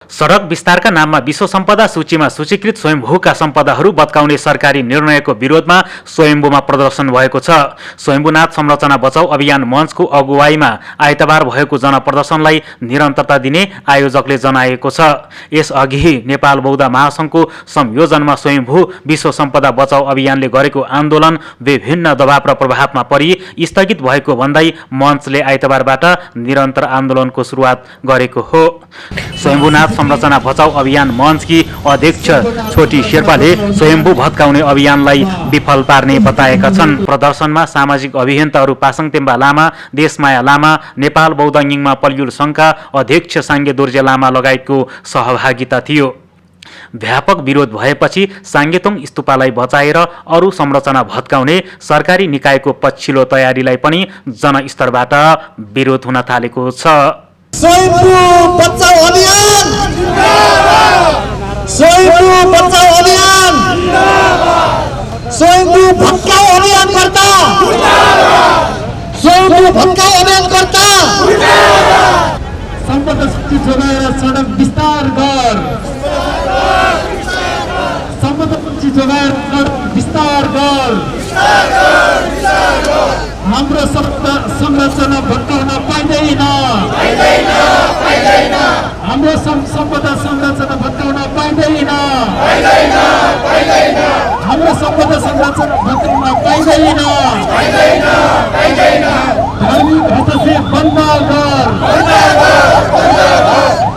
सडक विस्तारका नाममा विश्व सम्पदा सूचीमा सूचीकृत स्वयम्भूका सम्पदाहरू बत्काउने सरकारी निर्णयको विरोधमा स्वयम्भूमा प्रदर्शन भएको छ। स्वयम्भूनाथ संरचना बचाउ अभियान मञ्चको अगुवाईमा आइतबार भएको जनप्रदर्शनलाई निरन्तरता दिने आयोजकले जनाएको छ। यसअघि नेपाल बौद्ध महासङ्घको संयोजनमा स्वयम्भू विश्व सम्पदा बचाउ अभियानले गरेको आन्दोलन विभिन्न दबाव र प्रभावमा परि स्थगित भएको भन्दै मञ्चले आइतबारबाट निरन्तर आन्दोलनको सुरुवात गरेको हो। स्वयम्भूनाथ संरचना बचाउ अभियान मञ्चकी अध्यक्ष छोटी शेर्पाले स्वयम्भू भत्काउने अभियानलाई विफल पार्ने बताएका छन्। प्रदर्शनमा सामाजिक अभियन्ताहरू पासाङ तेम्बा लामा, देशमाया लामा, नेपाल बौद्ध ङिङमा पल्युल सङ्घका अध्यक्ष साङ्गे दोर्जे लामा लगायतको सहभागिता थियो। व्यापक विरोध भएपछि साङ्गेतोङ स्तूपालाई बचाएर अरू संरचना भत्काउने सरकारी निकायको पछिल्लो तयारीलाई पनि जनस्तरबाट विरोध हुन थालेको छ। स्वयम्भू बचाउ अभियान जिन्दाबाद, स्वयम्भू बचाउ अभियान जिन्दाबाद, स्वयम्भू भत्काउ अभियान गर्दा जिन्दाबाद, स्वयम्भू भत्काउ अभियान गर्दा जिन्दाबाद। सम्पदा सूची जोगाएर सडक विस्तार गर, सम्पदा सूची जोगाएर सडक विस्तार गर, हाम्रो संरचना भत्काउन पाइँदैन, हाम्रो सम्पदा संरचना भत्काउन पाइँदैन, हाम्रो सम्पदा संरचना भत्काउन पाइँदैन। धार्मिक हस्तक्षेप बन्द गर,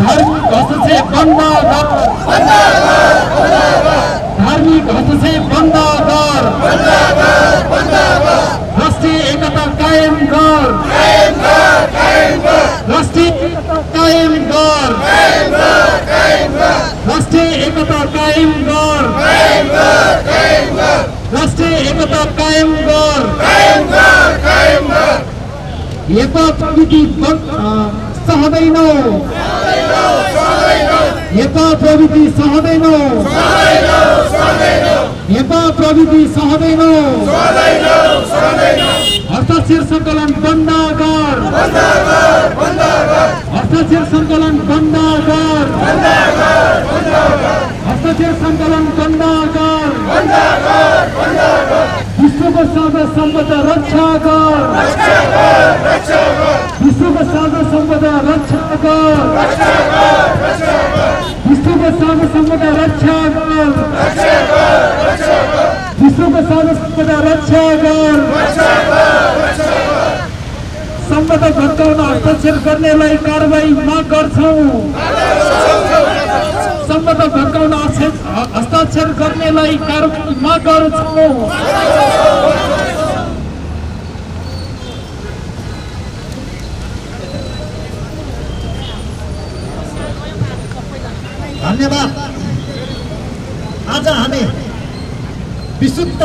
धार्मिक हस्तक्षेप बन्द गर, धार्मिक हस्तक्षेप बन्द गर, राष्ट्रिय एकता कायम गर, राष्ट्रिय एकता कायम गर, राष्ट्रिय एकता कायम गर, राष्ट्रिय एकता कायम गर। यता प्रविधि सहदैनौ, यता प्रविधि सहदैनौ, यता प्रविधि सहदैनौ। हस्ताक्षर सङ्कलन बन्द गर, हस्ताक्षर सङ्कलन बन्द गर, हस्ताक्षर सङ्कलन बन्द गर। विश्वको साझा सम्पदा रक्षा गर, विश्वको साझा सम्पदा रक्षा गर, विश्वको साझा सम्पदा रक्षा गर, विश्वको साझा सम्पदा रक्षा गर। सम्पदा भत्काउन हस्ताक्षर गर्नेलाई कारबाही माग गर्छौं, सम्पदा भत्काउन हस्ताक्षर गर्नेलाई कारबाही माग गर्छौं। धन्यवाद। आज हामी विशुद्ध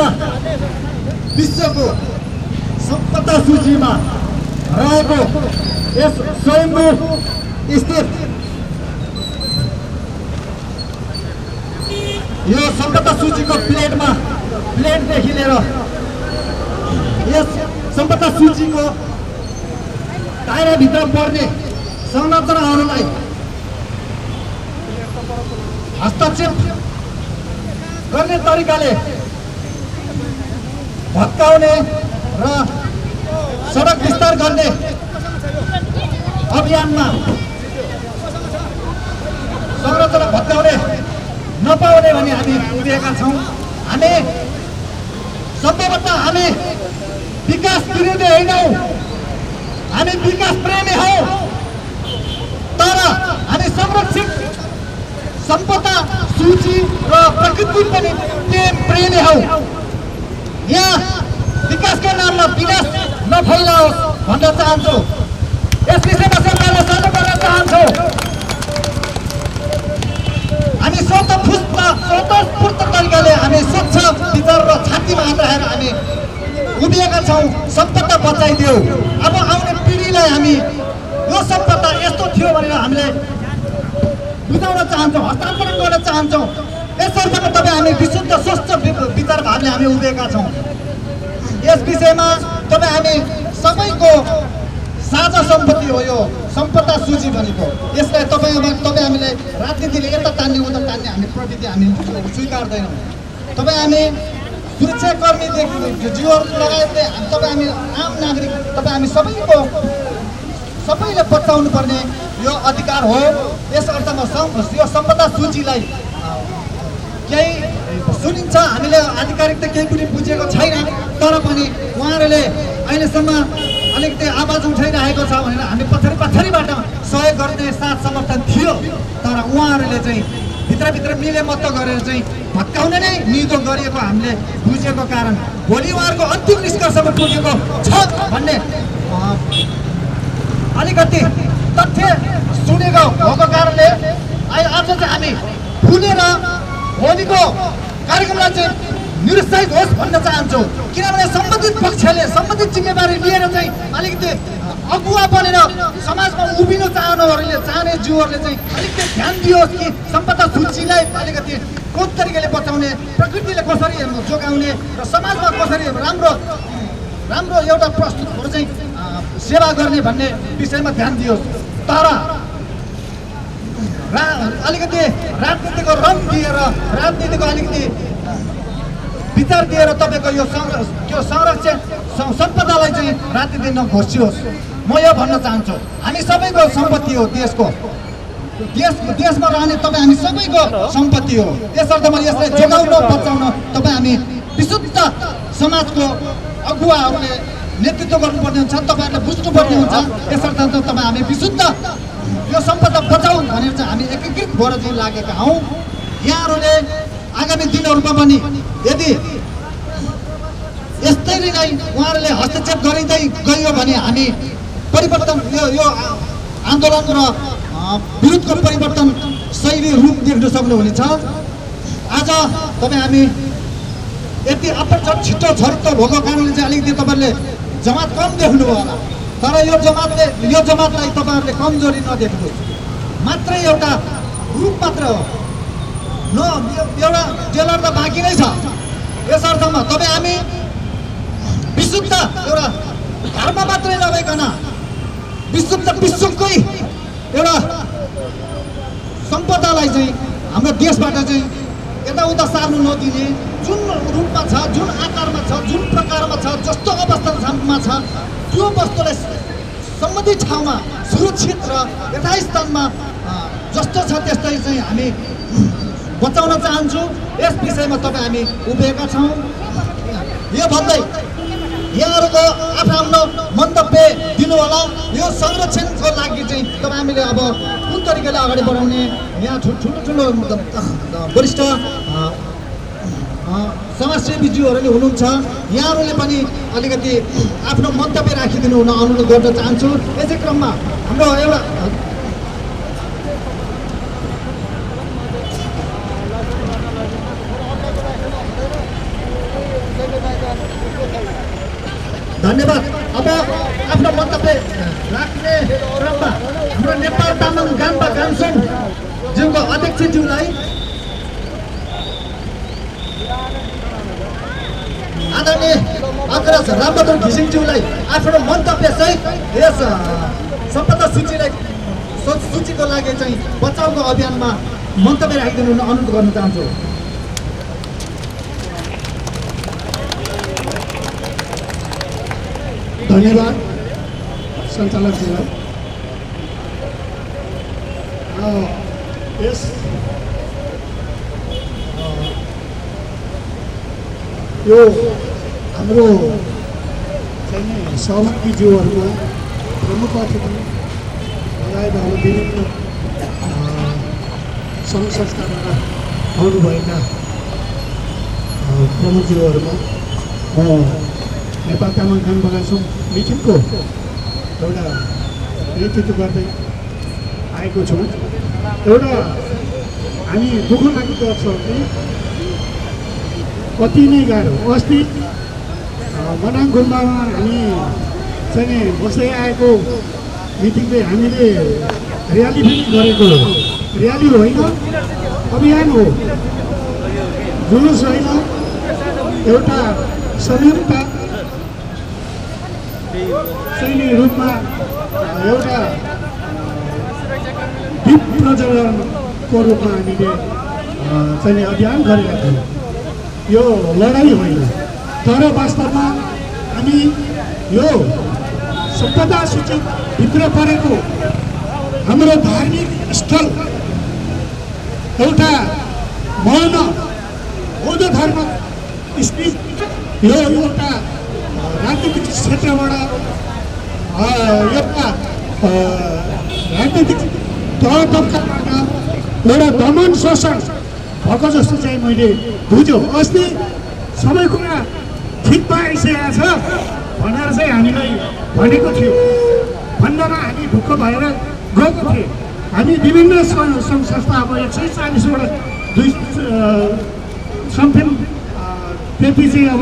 विश्वको सम्पदा सूचीमा रहेको यस स्वयम्भू स्थित यो सम्पदा सूचीको प्लेटदेखि लिएर यस सम्पदा सूचीको दायराभित्र पर्ने संरचनाहरूलाई हस्तक्षेप गर्ने तरिकाले भत्काउने र सडक विस्तार गर्ने अभियानमा संरचना भत्काउने नपाउने भनी हामी उभिएका छौँ। हामी सम्भवतः हामी विकास विरोधी होइनौँ, हामी विकास प्रेमी हौँ, तर हामी संरक्षित सम्पदा सूची र प्रकृति पनि प्रेमी हौँ। यहाँ विकासको नाममा विनाश नफैलाओस् भन्न चाहन्छु। यस विषयमा सरकारलाई सानो गर्न चाहन्छु। हामी स्वतःस्फूर्त तरिकाले हामी स्वच्छ विचार र छातीमा हात राखेर हामी उभिएका छौँ। सम्पदा बचाइदियो। अब आउने पिँढीलाई हामी यो सम्पदा यस्तो थियो भनेर हामीले बुझाउन चाहन्छौँ, हस्तान्तरण गर्न चाहन्छौँ। यसर्थ तपाईँ हामी विशुद्ध स्वस्थ विचार भावले हामी उभिएका छौँ। यस विषयमा तपाईँ हामी सबैको साझा सम्पत्ति हो यो सम्पदा सूची भनेको। यसलाई तपाईँ हामीले राजनीतिले यता तान्ने उता तान्ने हामी प्रविधि हामी स्वीकार्दैनौँ। तपाईँ हामी सुरक्षाकर्मीदेखि जीवहरू लगायतले तपाईँ हामी आम नागरिक तपाईँ हामी सबैले बचाउनु पर्ने यो अधिकार हो। यस अर्थमा यो सम्पदा सूचीलाई केही सुनिन्छ, हामीले आधिकारिक त केही पनि बुझेको छैन, तर पनि उहाँहरूले अहिलेसम्म अलिकति आवाज उठाइरहेको छ भनेर हामी पछाडिबाट सहयोग गर्ने साथ समर्थन थियो। तर उहाँहरूले चाहिँ भित्रभित्र मिलेमत्त गरेर चाहिँ भत्काउने नै निधो गरिएको हामीले बुझेको कारण भोलि उहाँहरूको अन्तिम निष्कर्षमा पुगेको छ भन्ने अलिकति तथ्य सुनेको भएको कारणले आज चाहिँ हामी फुलेर भोलिको कार्यक्रमलाई चाहिँ निरुत्साहित होस् भन्न चाहन्छु। किनभने सम्बन्धित पक्षले सम्बन्धित जिम्मेवारी लिएर चाहिँ अलिकति अगुवा बनेर समाजमा उभिनु चाहने जीवहरूले चाहिँ अलिकति ध्यान दियोस् कि सम्पदा सूचीलाई अलिकति कुन तरिकाले बचाउने, प्रकृतिले कसरी जोगाउने र समाजमा कसरी राम्रो एउटा प्रस्तुतहरू चाहिँ सेवा गर्ने भन्ने विषयमा ध्यान दियोस्। तर अलिकति राजनीतिको रङ दिएर राजनीतिको अलिकति विचार दिएर तपाईँको यो संरक्षण सम्पदालाई चाहिँ राजनीति नघोषियोस्। म यो भन्न चाहन्छु, हामी सबैको सम्पत्ति हो, देशमा रहने तपाईँ हामी सबैको सम्पत्ति हो। यस अर्थमा यसलाई जोगाउन बचाउन तपाईँ हामी विशुद्ध समाजको अगुवाहरूले नेतृत्व गर्नुपर्ने हुन्छ, तपाईँहरूले बुझ्नुपर्ने हुन्छ। यसर्थ तपाईँ हामी विशुद्ध यो सम्पदा बचाउँ भनेर चाहिँ हामी एकीकृत भएर चाहिँ लागेका हौँ। यहाँहरूले आगामी दिनहरूमा पनि यदि यस्तै नै उहाँहरूले हस्तक्षेप गरिँदै गयो भने हामी परिवर्तन यो आन्दोलन र विरुद्धको परिवर्तन शैली रूप देख्न सक्नुहुनेछ। आज तपाईँ हामी यति अपर्चट छिटो छरितो भएको कारणले चाहिँ अलिकति तपाईँहरूले जमात कम देख्नुभयो होला, तर यो जमातलाई तपाईँहरूले कमजोरी नदेख्नुहोस्। मात्रै एउटा ग्रुप मात्र हो, एउटा टेलर त बाँकी नै छ। यस अर्थमा तपाईँ हामी विशुद्ध एउटा धर्म मात्रै नभइकन विशुद्ध विश्वकै एउटा सम्पदालाई चाहिँ हाम्रो देशबाट चाहिँ यताउता सार्नु नदिने, जुन रूपमा छ, जुन आकारमा छ, जुन प्रकारमा छ, जस्तो अवस्थामा छ, त्यो वस्तुलाई सम्बन्धित ठाउँमा सुरक्षित र यथास्थानमा जस्तो छ त्यस्तै चाहिँ हामी बचाउन चाहन्छु। यस विषयमा तपाईँ हामी उभिएका छौँ। यो भन्दै यहाँहरूको आफ्नो मन्तव्य दिनु होला। यो संरक्षणको लागि चाहिँ तपाईँ हामीले अब कुन तरिकाले अगाडि बढाउने, यहाँ ठुलो वरिष्ठ समाजसेवीज्यूहरूले हुनुहुन्छ, यहाँहरूले पनि अलिकति आफ्नो मन्तव्य राखिदिनु हुन अनुरोध गर्न चाहन्छु। यसै क्रममा हाम्रो एउटा धन्यवाद। अब आफ्नो मन्तव्य राख्ने क्रममा हाम्रो नेपाल तामाङ गान्पा गान्सोङ ज्यूको अध्यक्षज्यूलाई आदरणीय अग्रज रामबहादुर घिसिङज्यूलाई आफ्नो मन्तव्य सहित यस सम्पदा सूचीको लागि चाहिँ बचाउको अभियानमा मन्तव्य राखिदिनु हुन अनुरोध गर्न चाहन्छु। धन्यवाद सञ्चालकजीलाई। यस यो हाम्रो चाहिँ सहभागीज्यूहरूमा प्रमुख अतिथि लगायत हाम्रो विभिन्न सङ्घ संस्थाबाट आउनुभएका प्रमुखज्यूहरूमा नेपाल तामाङ गान्पा गान्सोङ मिटिङको एउटा नेतृत्व गर्दै आएको छौँ। एउटा हामी दुःख लागेको छ कि कति नै गाह्रो। अस्ति मनाङ गुम्बामा हामी चाहिँ बस्दै आएको मिटिङले हामीले र्याली पनि गरेको हो। र्याली होइन, अभियान हो, जुलुस होइन, एउटा संयुक्त चाहिँ नि रूपमा एउटा दीप प्रज्वलनको रूपमा हामीले चाहिँ अभियान गरेका थियौँ। यो लडाइँ होइन, तर वास्तवमा हामी यो सम्पदा सूचीभित्र परेको हाम्रो धार्मिक स्थल एउटा महन बौद्ध धर्म स्थित यो एउटा राजनीतिक क्षेत्रबाट एउटा राजनीतिक तह तब्काबाट एउटा दमन शोषण भएको जस्तो चाहिँ मैले बुझ्यो। अस्ति सबै कुरा ठिक भइसकेको छ भनेर चाहिँ हामीलाई भनेको थियो, भन्दामा हामी ढुक्क भएर गएको थिएँ। हामी विभिन्न सङ्घ संस्था अब 140वटा समथिङ त्यति चाहिँ अब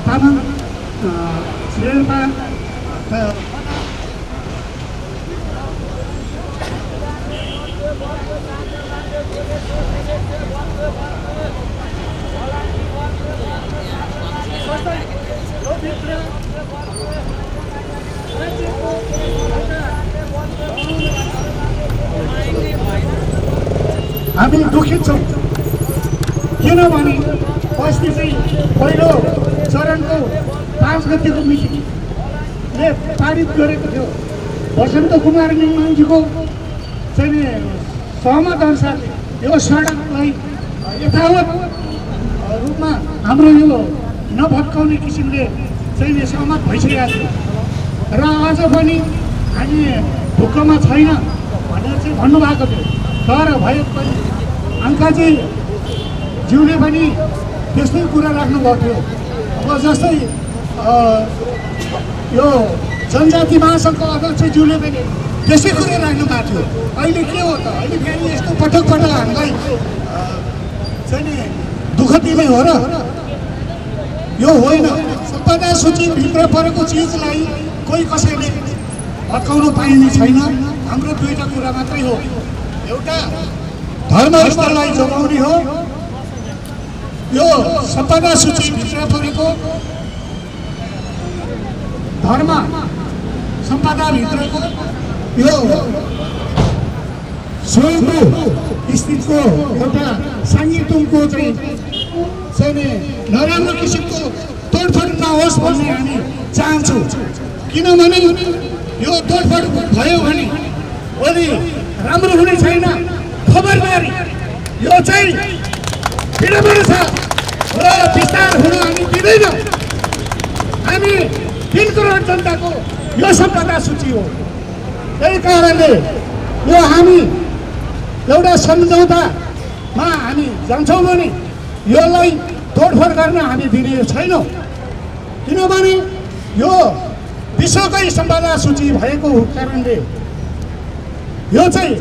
तामाङ शेर्पा हामी दुखित छौँ, किनभने अस्ति चाहिँ पहिलो चरणको 5 गतिको मिटिङले पारित गरेको थियो। वसन्त कुमार नेङमाङजीको चाहिँ सहमत अनुसार यो सडकलाई यथावत रूपमा हाम्रो यो नभत्काउने किसिमले चाहिँ सहमत भइसकेका थियो र अझ पनि हामी ढुक्कमा छैन भनेर चाहिँ भन्नुभएको थियो। तर भए पनि अङ्काजी ज्यूले पनि त्यस्तै कुरा राख्नुभएको थियो। अब जस्तै यो जनजाति महासङ्घको अध्यक्षज्यूले पनि त्यसै कुरा राख्नु भएको थियो। अहिले के हो त, अहिले फेरि यस्तो पटक पटक हामीलाई चाहिँ नि दुःख दिने हो र? यो होइन। सम्पदा सूचीभित्र परेको चिजलाई कोही कसैले भत्काउनु पाइने छैन। हाम्रो दुईवटा कुरा मात्रै हो, एउटा धर्मस्थललाई जोगाउने हो, यो सम्पदा सूचीभित्र परेको धर्म सम्पदाभित्रको यो स्वयम्भू स्थितिको एउटा साङ्गीतुङको चाहिँ नराम्रो किसिमको तोडफोड नहोस् भन्ने हामी चाहन्छौँ। किनभने यो तोडफोड भयो भने भोलि राम्रो हुने छैन। खबरदारी, यो चाहिँ विडम्बना छ र विस्तार हुन हामी दिँदैनौँ। हामी 3 करोड जनताको यो सम्पदा सूची हो। त्यही कारणले यो हामी एउटा सम्झौतामा हामी जान्छौँ भने यसलाई तोडफोड गर्न हामी दिने छैनौँ। किनभने यो विश्वकै सम्पदा सूची भएको कारणले यो चाहिँ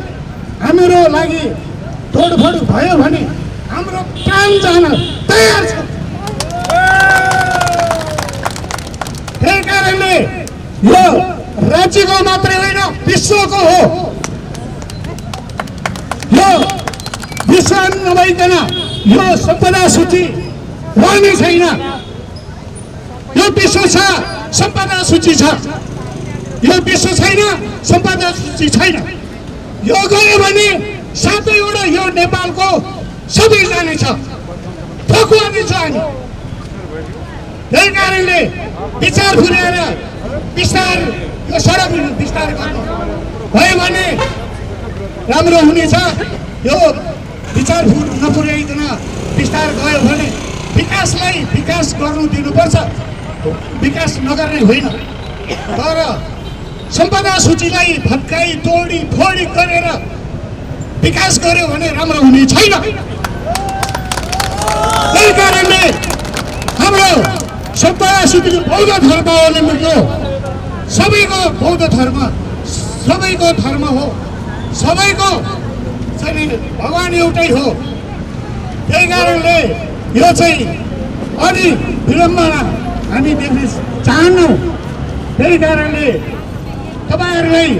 हाम्रो लागि तोडफोड भयो भने हाम्रो प्राण जान तयार छ। त्यही कारणले यो राज्यको मात्रै होइन, विश्वको हो। यो विश्व नभइकन यो सम्पदा सूची रहने छैन। यो विश्व छ, सम्पदा सूची छ। यो विश्व छैन, सम्पदा सूची छैन। यो गयो भने सातैवटा यो नेपालको सबै जानेछ, ठोकुवा दिन्छ हामी। त्यही कारणले विचार पुर्याएर विस्तार यो सडक विस्तार गर्नु भयो भने राम्रो हुनेछ। यो विचार नपुर्याइकन विस्तार गयो भने विकासलाई विकास गर्नु दिनुपर्छ, विकास नगर्ने होइन। तर सम्पदा सूचीलाई भत्काई तोडी फोडी गरेर विकास गर्यो भने राम्रो हुने छैन। त्यही कारणले हाम्रो सम्पदा सूची बौद्ध धर्मावलम्बीको सबैको बौद्ध धर्म सबैको धर्म हो, सबैको चाहिँ भगवान एउटै हो। त्यही कारणले यो चाहिँ अलि विडम्बना हामी देख्न चाहन्नौँ। त्यही कारणले तपाईँहरूलाई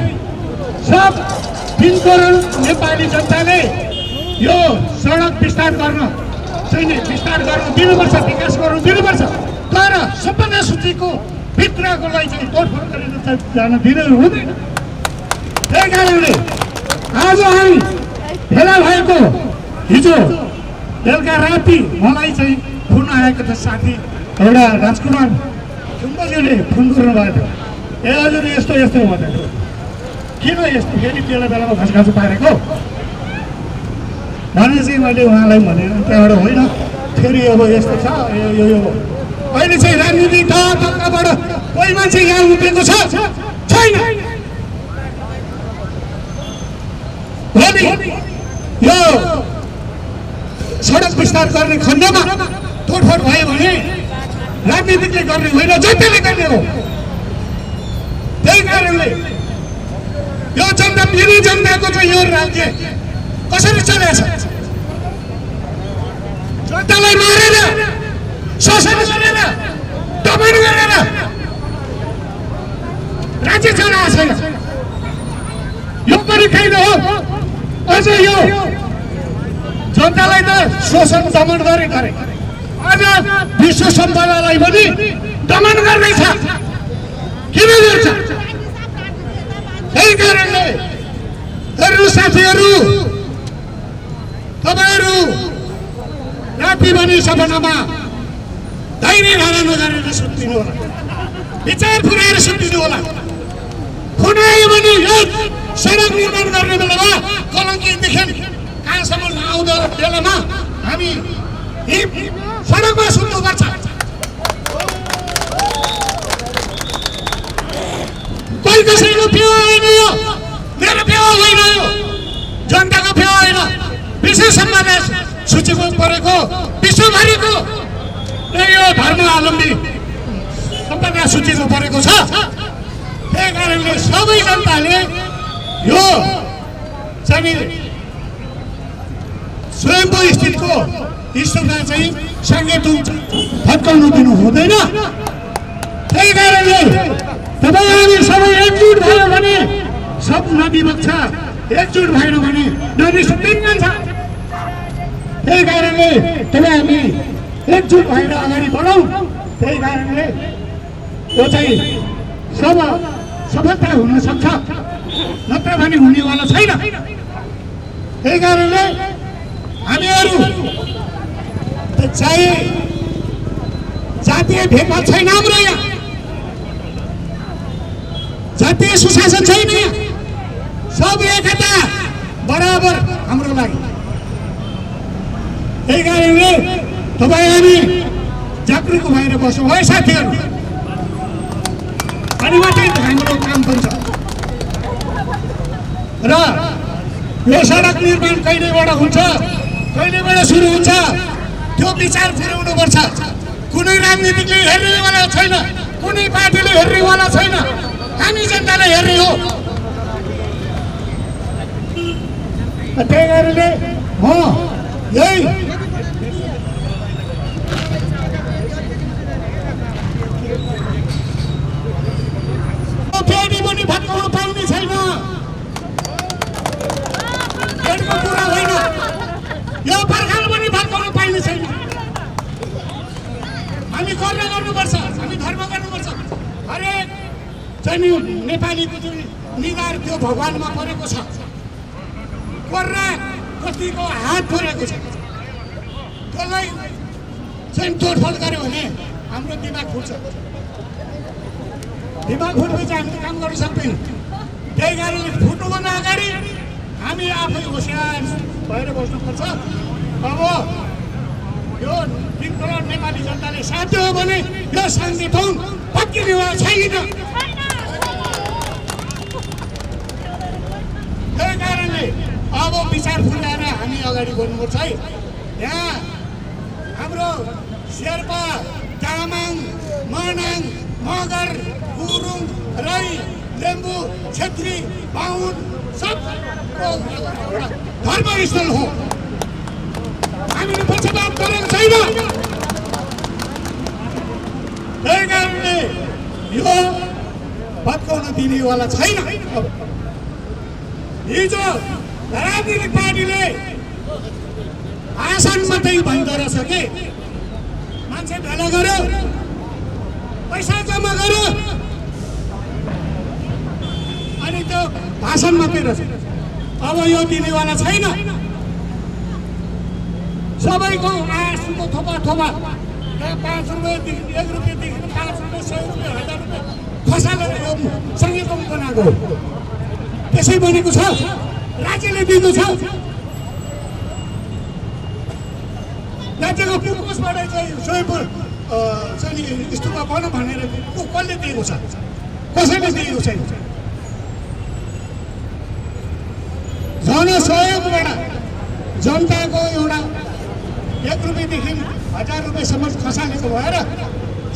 सब 3 करोड नेपाली जनताले यो सडक विस्तार गर्न चाहिँ विस्तार गर्नु दिनुपर्छ, विकास गर्नु दिनुपर्छ। तर सम्पदा सूचीको भित्रकोलाई चाहिँ तोडफोड गरेर जान दिनु हुँदैन। त्यही कारणले आज हामी भेला भएको हिजो बेलुका राति मलाई चाहिँ फोन आएको छ साथी एउटा राजकुमार सुम्बाज्यूले फोन गर्नुभएको थियो। ए हजुर यस्तो यस्तो भनेर किन यस्तो फेरि बेला बेलामा खसखासो पारेको भनेपछि मैले उहाँलाई भने त्यहाँबाट होइन फेरि अब यस्तो छ यो अहिले चाहिँ राजनीति ढक्काबाट कोही मान्छे यहाँ उभिएको छ छैन। यो सडक विस्तार गर्ने खण्डमा तोडफोड भयो भने राजनीतिले गर्ने होइन जनताले गर्ने हो। त्यही कारणले यो जनता फेरि जनताको चाहिँ यो राज्य कसरी चलेछ जनतालाई मारेर शोषण गरेर दमन गरेर राज्य चलाएको छैन। यो पनि कैद हो। अझ यो जनतालाई त शोषण दमन गरे अझ विश्व सम्पदालाई पनि दमन गर्दैछ। किन गर्छ? त्यही कारणले साथीहरू तपाईँहरू राति पनि सपनामा धैर्य धारण गरेर सुत्दिनु होला, विचार पुर्याएर सुत्दिनु होला। खुनायो भने यो सडक निर्माण गर्ने बेलामा कलङ्कीदेखि कहाँसम्म आउँदो बेलामा हामी सडकमा सुत्नुपर्छ। कोही कसैको पेवा होइन, यो मेरो पेवा होइन, यो जनताको पेवा होइन। विश्व सम्पदा सूचीमा परेको विश्वभरिको यो धर्मावलम्बी सम्पदा सूचीमा परेको छ। त्यही कारणले सबै जनताले यो चाहिँ स्वयम्भू स्थितिको ईश्वरलाई चाहिँ सङ्गीत फर्काउनु दिनु हुँदैन। त्यही कारणले तपाईँ हामी सबै एकजुट भयो भने सब नदी बग्छ, एकजुट भएन भने नदी सुक्दै जान्छ। त्यही कारणले तपाईँ हामी एकजुट भएर अगाडि बढौँ। त्यही कारणले यो चाहिँ सफलता हुन सक्छ, नत्र भने हुनेवाला छैन। त्यही कारणले हामीहरू चाहिँ जातीय भेदभाव छैन, हाम्रो यहाँ जातीय सुशासन छैन, सब एकता बराबर हाम्रो लागि। त्यही कारणले तपाईँ हामी जागरुक भएर बसौँ है साथीहरू, अनि मात्रै हाम्रो काम बन्छ। र यो सडक निर्माण कहिलेबाट हुन्छ, कहिलेबाट सुरु हुन्छ, त्यो विचार पुर्याउनुपर्छ। कुनै राजनीतिकले हेर्नेवाला छैन, कुनै पार्टीले हेर्नेवाला छैन, हामी जनताले हेर्ने हो। त्यही कारणले म यही पेटी पनि फर्काउन पाइने छैन, पेटको कुरा होइन। यो पर्खाल पनि फर्काउन पाइने छैन। हामी कर्म गर्नुपर्छ, हामी धर्म गर्नुपर्छ। हरेक चाहिँ नेपालीको चाहिँ निगार त्यो भगवानमा परेको छ, कर्रा कतिको हात परेको छ। त्यसलाई चाहिँ तोडफोड गर्यो भने हाम्रो दिमाग फुट्छ, दिमाग फुट्दैछ, हामीले काम गर्न सक्दैन। त्यही कारणले फुट्नुभन्दा अगाडि हामी आफै होसियार भएर बस्नुपर्छ। अब यो 3 करोड नेपाली जनताले साथ दियो भने यो सङ्गठन पक्किनेवाला छैन। त्यही कारणले अब विचार फुलाएर हामी अगाडि बढ्नुपर्छ है। यहाँ हाम्रो शेर्पा, तामाङ, मनाङ, मगर, गुरुङ, राई, लिम्बू, छेत्री, बाहुन सबको धर्मस्थल हो। हामीले पक्षपात गरेको छैन। त्यही कारणले यो भत्काउन दिनेवाला छैन। हिजो राजनीतिक पार्टीले आसन मात्रै भन्दो रहेछ कि मान्छे भेला गर्यो, पैसा जम्मा गर्यो अनि त्यो भाषण मात्रै रहेछ। अब यो दिनेवाला छैन। सबैको आशको थोपा थोपा 5 रुपियाँदेखि 1 रुपियाँदेखि 5 रुपियाँ 100 रुपियाँ 1000 रुपियाँ खसालेर यो संहिता बनाएको त्यसै बनेको छ। राज्यले दिएको छ। राज्यको पुसबाट चाहिँ स्वयंपुर चाहिँ स्तूप बन भनेर कसले दिएको छ? कसैले दिएको छैन। जनसहयोगबाट जनताको एउटा 1 रुपियाँदेखि 1000 रुपियाँसम्म खसालेको भएर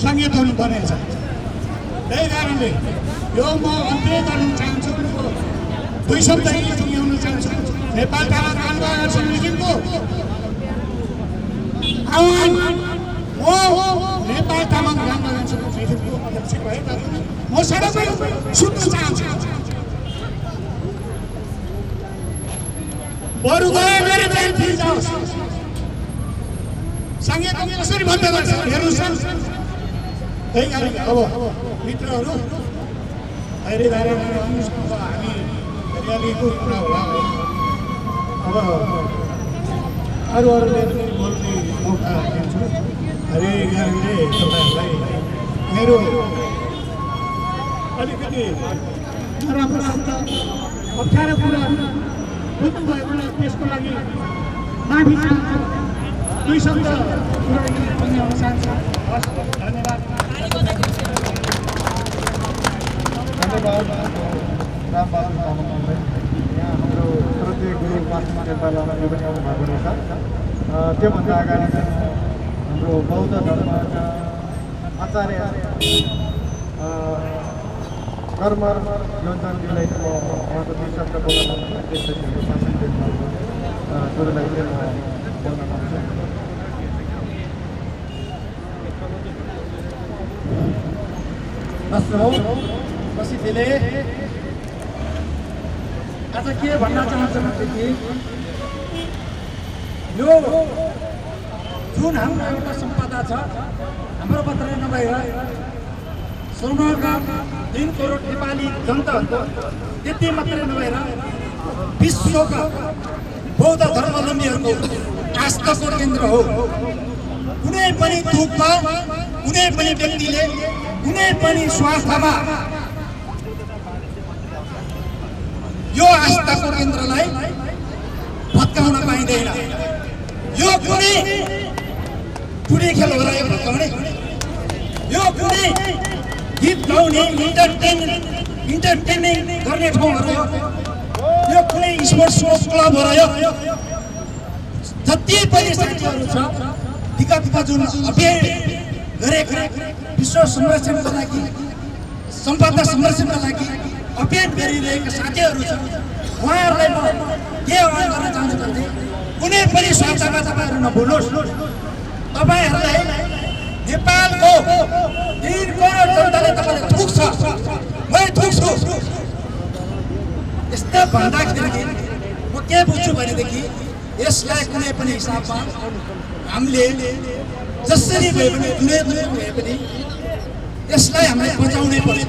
संहिता बनेको छ। त्यही कारणले यो म अन्त्य गर्न चाहन्छु। 2 शब्द टुङ्ग्याउन चाहन्छु। नेपाल तामाङ आन्दोलन समितिको आह्वान हो। नेपाल तामाङ आन्दोलन समितिको अध्यक्ष भए तापनि म सबै सुन्न चाहन्छु। बरु गए मेरो जेल फिर जाओस्। संहिता कसरी बन्द गर्छ हेर्नुहोस्। त्यही कारण अब मित्रहरू अहिले हामी र्यालीको कुरा होला। अब अरूले बोल्ने मौका दिन्छु। त्यही कारणले तपाईँहरूलाई मेरो अलिकति नराम्रो शब्द अप्ठ्यारो कुरा बुझ्नुभयो भने त्यसको लागि माफी चाहन्छु। 2 शब्द कुरा टुङ्ग्याउन चाहन्छु। हस्, धन्यवाद। रामबहादुर तामाङले यहाँ हाम्रो श्रोतीय गुरु मास्टर नेपाल लामाले पनि आउनु भएको रहेछ। त्योभन्दा अगाडि चाहिँ हाम्रो बौद्ध धर्मका आचार्य कर्म योजनजीलाई चाहिँ म उहाँको 2 शब्द बोल्न चाहन्छु। त्यसपछि हाम्रो शासन गुरुलाई चाहिँ म बोल्न चाहन्छु। उपस्थितिले आज के भन्न चाहन्छु भनेदेखि यो जुन हाम्रो एउटा सम्पदा छ हाम्रो मात्रै नभएर समग्र 3 करोड नेपाली जनताहरूको त्यति मात्रै नभएर विश्वका बौद्ध धर्मावलम्बीहरूको आस्थाको केन्द्र हो। कुनै पनि थोकमा कुनै पनि व्यक्तिले कुनै पनि स्वार्थमा यो आस्थाको केन्द्रलाई भत्काउन पाइँदैन। यो कुनै खेल हो र यो भत्काउने? यो कुनै गीत गाउने इन्टरटेनिङ गर्ने ठाउँ हो र यो कुनै स्पोर्ट्स क्लब हो र यो? जति पनि साथीहरू छ विगतमा जुन अभियान गरेका विश्व संरक्षणको लागि सम्पदा संरक्षणका लागि अभियान गरिरहेका साथीहरू छन्। उहाँहरूलाई म के आह्वान गर्न चाहन्छु भने कुनै पनि स्वार्थमा तपाईँहरू नभुल्नुहोस्। तपाईँहरूलाई नेपालको 3 करोड जनताले तपाईँलाई थुक्छ। मै थुक्छु। यस्ता भन्दाखेरि म के बुझ्छु भनेदेखि यसलाई कुनै पनि हिसाबमा हामीले जसरी भए पनि जुनै भए पनि यसलाई हामीले बचाउनै पर्छ।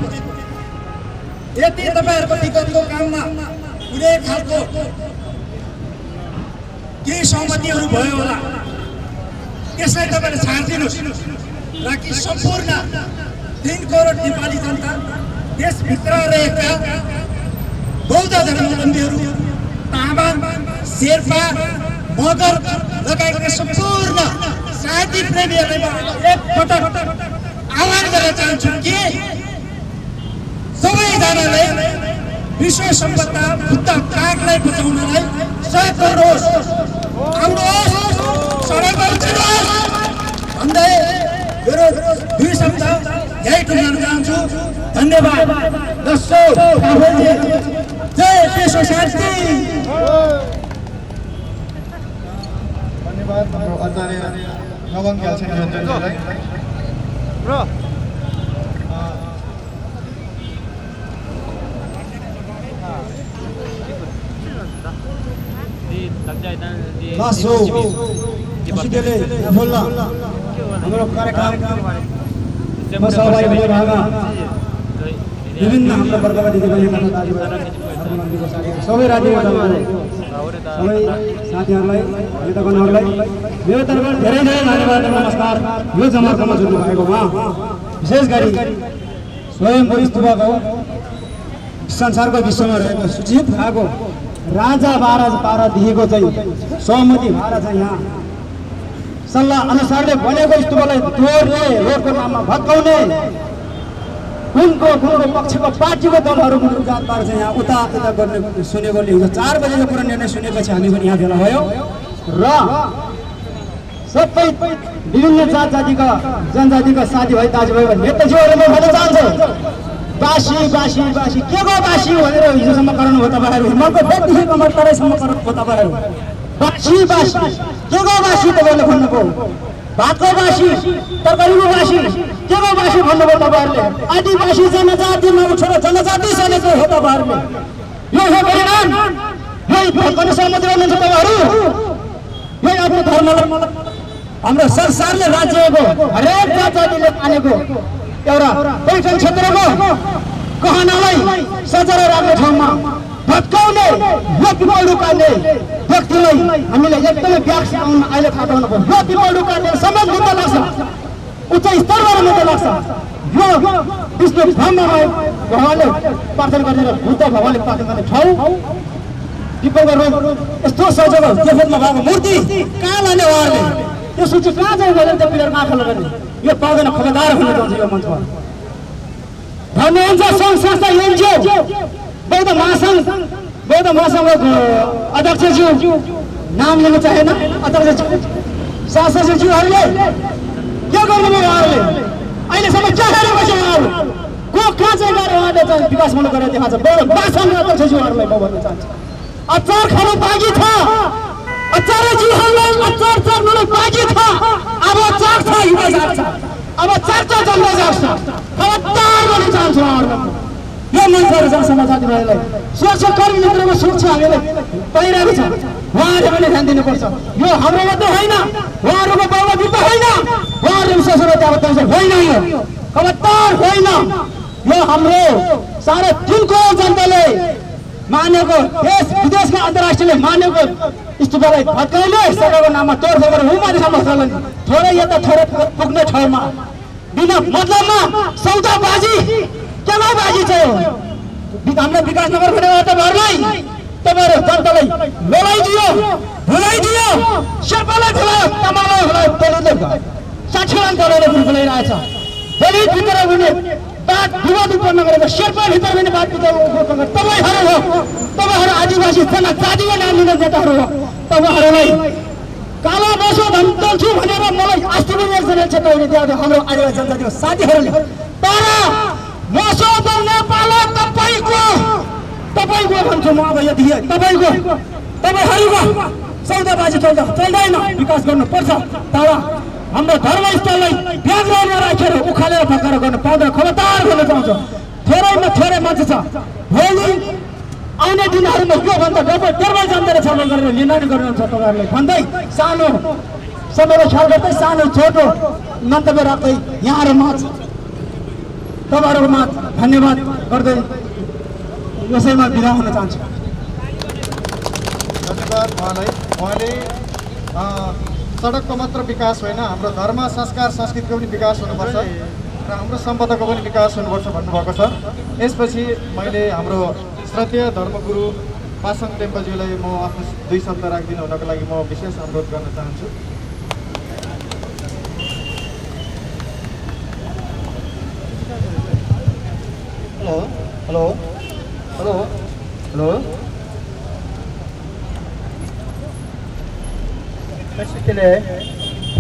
यदि तपाईँहरूको विगतको काममा कुनै खालको केही सहमतिहरू भयो होला त्यसलाई तपाईँले छाडिदिनुहोस् र कि सम्पूर्ण 3 करोड नेपाली जनता देशभित्र रहेका बौद्ध धर्मावलम्बीहरू तामाङ शेर्पा मगर लगायतका सम्पूर्ण साहित्य प्रेमीहरूलाई एकपटक आह्वान गर्न चाहन्छु कि सबैजनाले विश्व सम्पदा बुद्ध कागलाई बचाउनलाई सहयोग गर्नुहोस्। आउनुहोस्, सडकमा उत्रिनुहोस् भन्दै मेरो 2 शब्द यही टुङ्ग्याउन चाहन्छु। धन्यवाद। जय विश्व शान्ति। धन्यवाद हाम्रो आचार्य नवङ ग्याल्छेन योजनजीलाई। हाम्रो कार्यक्रम म सहभागी हुने भागमा विभिन्न हाम्रा वर्गका दिदीबहिनीका दाजुभाइ सबै राजनीतिक दलहरू सबै साथीहरूलाई नेतागणहरूलाई मेरो तर्फबाट धेरै धेरै धन्यवाद नमस्कार। यो जमातमा जुट्नु भएकोमा विशेष गरी स्वयंको स्तुपको संसारको विश्वमा रहेको सूचित भएको राजा पारा दिएको चाहिँ सहमति भएर चाहिँ यहाँ सल्लाह अनुसारले बनेको स्तुपलाई तोड्ने, रोडको नाममा भत्काउने, कुनको पक्षको पार्टीको दलहरू जातबाट चाहिँ यहाँ उता गर्ने सुनेको हिजो 4 बजेको कुरा निर्णय सुनेपछि हामी पनि यहाँ भेला भयो र सबै विभिन्न जात जातिका जनजातिका साथीभाइ दाजुभाइ नेताजीहरूले भन्न चाहन्छ बासी बासी बासी के को बासी भनेर हिजोसम्म कराउनु हो तपाईँहरू, हिमालको बेगदेखि कमर तराईसम्म कराउनु हो तपाईँहरू। बासी बासी के को बासी तपाईँहरूले भन्नुभयो, भातको बासी, तरकारीको बासी, के को बासी भन्नुभयो तपाईँहरूले। आदिवासी जनजातिमा उठेर जनजाति समेत हो तपाईँहरूले। यो हो परिणाम, यही भत्काउने सहमति गर्नुहुन्छ तपाईँहरू। यही आफ्नो धर्मलाई हाम्रो संसारले राज्यको हरेक जात जातिले मानेको एउटा पर्यटन क्षेत्रको गहनालाई सजाएर राख्ने ठाउँमा भत्काउने, यो पिपल उकाल्ने व्यक्तिलाई हामीले एकदमै ब्याग सिकाउनु अहिले थाहा पाउनु पर्यो। यो पिपल उकाल्ने समेत मुद्दा लाग्छ, उच्च स्तरबाट मुद्दा लाग्छ। यो विश्व ब्रह्ममा भगवानले प्रार्थना गरेर बुद्ध भगवानले प्रार्थना गर्ने ठाउँ पिपलको रुख यस्तो सजेको देवमा भएको मूर्ति कहाँ लाने उहाँहरूले, त्यो सूची कहाँ चाहिँ गरेर त्यो पिलर कहाँ खल्ला गर्ने, यो पाउँदैन। खबरदार हुन जान्छ यो मञ्चमा। भन्नुहुन्छ सङ्घ संस्था एनजिओ बौद्ध महासङ्घको अध्यक्षज्यू नाम लिनु चाहेन, अध्यक्षज्यू शासकज्यूहरूले के गर्नुभयो उहाँहरूले, अहिलेसम्म के गरेको छ उहाँहरू, को कहाँ चाहिँ गएर उहाँले चाहिँ विकास गर्नु गरेर देखाएको छ। बौद्ध महासङ्घका अध्यक्षज्यूहरूलाई म भन्न चाहन्छु, अचार खानु बाँकी छ, अचारजीहरूलाई अचार चाख्नुलाई बाँकी छ। अब चाख्छ हिँड्दै जान्छ, अब चर्चा चल्दै जान्छ। खबरदार गर्न चाहन्छु उहाँहरूलाई, यो मञ्चहरू जनसभा साथीभाइलाई सुरक्षाकर्मी मित्रको सुरक्षा हामीले पाइरहेको छ, उहाँहरूले पनि ध्यान दिनुपर्छ। यो हाम्रो मात्रै होइन, उहाँहरूको बाबा बिर्ता होइन, उहाँहरूले विश्वासता होइन, यो खबरदार होइन। यो हाम्रो सारा दिनको जनताले मानेको, देश विदेशका अन्तर्राष्ट्रियले मानेको स्तुपलाई भत्काउने, सरकारको नाममा तोडफोड गरेर हुमादिसम्म चल्ने, थोरै यता थोरै पुग्ने ठाउँमा बिना मतलबमा सौदाबाजी केमा बाजी चाहिँ हाम्रो विकास नगर भनेर तपाईँहरूलाई तपाईँहरू जनतालाई लोलाइदियो, भुलाइदियो, शेर्पालाई भुलायो, तामाङलाई भुलायो, दलितले 60 लाख डलरले भुलाइरहेछ। दलित भित्र पनि बात विवाद उत्पन्न गरेको, शेर्पा भित्र पनि बात विवाद उत्पन्न गरेको तपाईँहरू हो। तपाईँहरू आदिवासी जनजातिको नाम लिने नेताहरू हो। तपाईँहरूलाई काला बसो भन्छु भनेर मलाई अस्ति पनि एकजना चेतावनी दिएको थियो हाम्रो आदिवासी जनजातिको साथीहरूले। तर मसो त नेपाल तपाईँको भन्छु म, अब यति तपाईँहरूको सौदाबाजी चल्दैन, विकास गर्नुपर्छ। तर हाम्रो धर्मस्थललाई ब्याकग्राउन्डमा राखेर उखालेर फकाएर गर्नु पाउँदैन। खबरदार गर्न चाहन्छ, थोरैमा थोरै मान्छे छ, भोलि आउने दिनहरूमा योभन्दा डबल जनताले छलफल गरेर निर्णय गर्नुहुन्छ तपाईँहरूलाई भन्दै सानो समयको ख्याल गर्दै सानो छोटो मन्तव्य राख्दै यहाँहरू माझ तपाईँहरूको माझ धन्यवाद गर्दै यसैमा बिदा हुन चाहन्छु। धन्यवाद उहाँले सडकको मात्र विकास होइन, हाम्रो धर्म संस्कार संस्कृतिको पनि विकास हुनुपर्छ र हाम्रो सम्पदाको पनि विकास हुनुपर्छ भन्नुभएको छ। यसपछि मैले हाम्रो श्रद्धेय धर्मगुरु पासाङ टेम्पाज्यूलाई म आफ्नो 2 शब्द राखिदिनु हुनको लागि म विशेष अनुरोध गर्न चाहन्छु। हेलो हेलो हेलो हेलो त्यसैले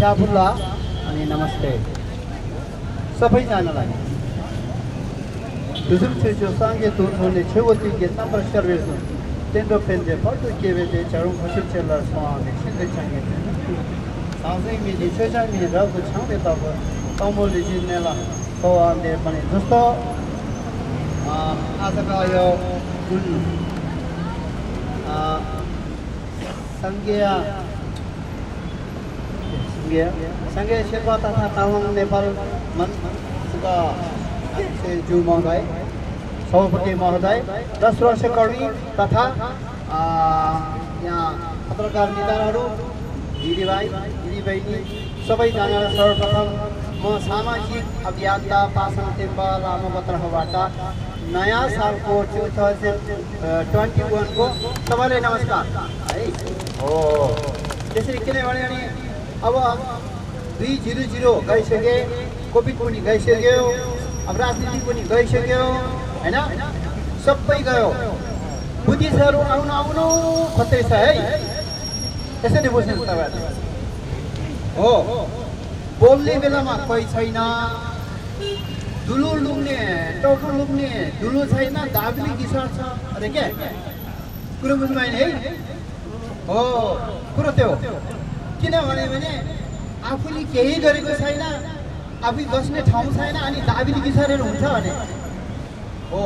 याबुल्ला अनि नमस्ते सबैजनालाई। दुजुम छेजो सांगे तुर्थोले छेवती के नम्बर सर्भिस तेन्द्र पेन्जे पर्दो केवेजे चारुङ खसु चेला स्वामी सिद्धै चांगे साउजै मिली छेजा मिली रको छाउने तब तमोले जिनेला सवाले पनि जस्तो आजका यो जुन संघीय शेर्पा तथा तामाङ नेपाल सङ्घका ज्यू महोदय, सभापति महोदय र सुरक्षाकर्मी तथा यहाँ पत्रकार मित्रहरू, दिदीभाइ दिदीबहिनी सबैजनालाई सर्वप्रथम म सामाजिक अभियन्ता पासाङ टेम्पा लामा बतरहबाट नयाँ सालको 2021 को सबैलाई नमस्कार है। हो त्यसरी किनभने अब 200 गइसके, कोभिड पनि गइसक्यो, अब राजनीति पनि गइसक्यो हैन, सबै गयो। बुद्धिस्टहरू आउनु खतरै छ है। त्यसैले बुझ्नु तपाईहरुले हो, बोल्ने बेलामा कोही छैन, दुलो लुक्ने टाउको लुक्ने दुलो छैन, दाबीले गिसार छ अरे के कुरो बुझ्नु भएन है। हो कुरो त्यो किनभने आफूले केही गरेको छैन, आफू बस्ने ठाउँ छैन, अनि दाबीले गिसारेर हुन्छ भने हो।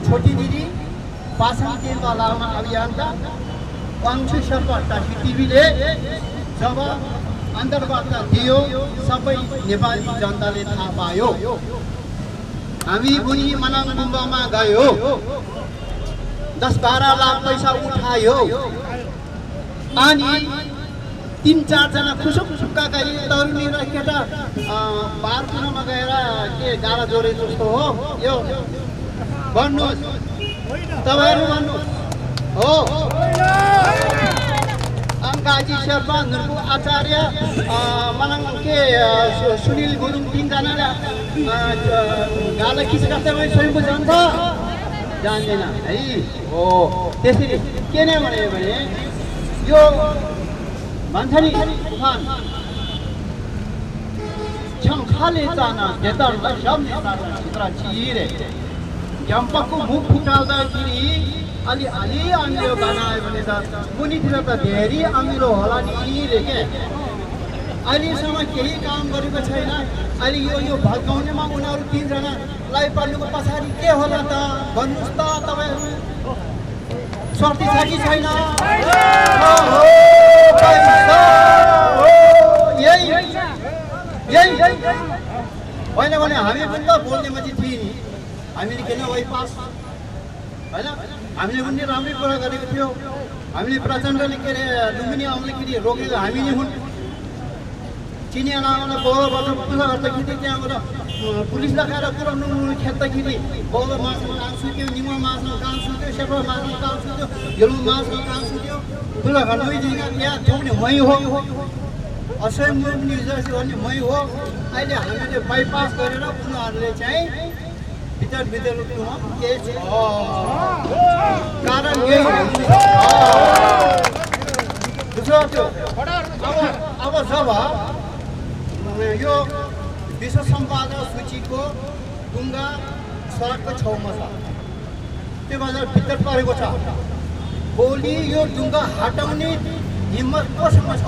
छोटी दिदी पासाङ टेम्पा लामा अभियन्ता वाङछु शेर्पा टासी टिभीले जब अन्तर्वार्ता दियो, सबै नेपाली जनताले थाहा पायो। हामी पनि मनाङ गुम्बामा गयो, 10-12 लाख पैसा उठायो, अनि 3-4 जना खुसुक्का गए तरुनी र केटा बारकुनामा गएर के गाडा जोडे जस्तो हो यो भन्नुहोस्, तपाईँहरू भन्नुहोस् हो। अङ्काजी शेर्पा, नुर्बु आचार्य, मनाङ के सुनिल गुरुङ 3 जनाले गाला खिचकास्दै स्वयंको जान्छ जान्दैन है। हो त्यसरी के नै भने यो भन्छ नि तुफान छङ्खाले जाना नेताहरूलाई सब नेताहरूलाई भित्र चिरे झम्पकको मुख फुटाउँदाखेरि अलि अमिलो बनायो भने त मुनितिर त धेरै अमिलो होला नि रे के। अहिलेसम्म केही काम गरेको छैन। अहिले यो भत्काउनेमा उनीहरू 3 जनालाई पाल्नुको पछाडि के होला त भन्नुहोस् त तपाईँहरू। स्वार्थी छ कि छैन? यही होइन भने हामी पनि त बोल्ने मान्छे थियौँ नि। हामीले किन वही पास होइन, हामीले पनि राम्रै कुरा गरेको थियो। हामीले प्रचण्डले के अरे लुम्बिनी आउँदाखेरि रोकेको हामीले हुन्। चिनिया नामलाई बौद्धबाट पुरा गर्दाखेरि त्यहाँबाट पुलिस लगाएर पुऱ्याउनु खेद्दाखेरि बौद्ध मासमा कान सुत्यो, निमा मासमा कान सुत्यो, शेर्पा मासमा कान सुत्यो, येलु मासमा कान सुत्यो। ठुला घर दुईजना त्यहाँ थोप्ने मै हो, असयम पनि भन्ने मै हो। अहिले हामीले बाइपास गरेर उनीहरूले चाहिँ भित्र लुक्नुमा के छ कारण यही बुझ्यो त्यो। अब जब यो विश्व सम्पदा सूचीको ढुङ्गा सडकको छेउमा छ, त्यो बजार भित्र परेको छ, भोलि यो ढुङ्गा हटाउने हिम्मत कोसँग छ?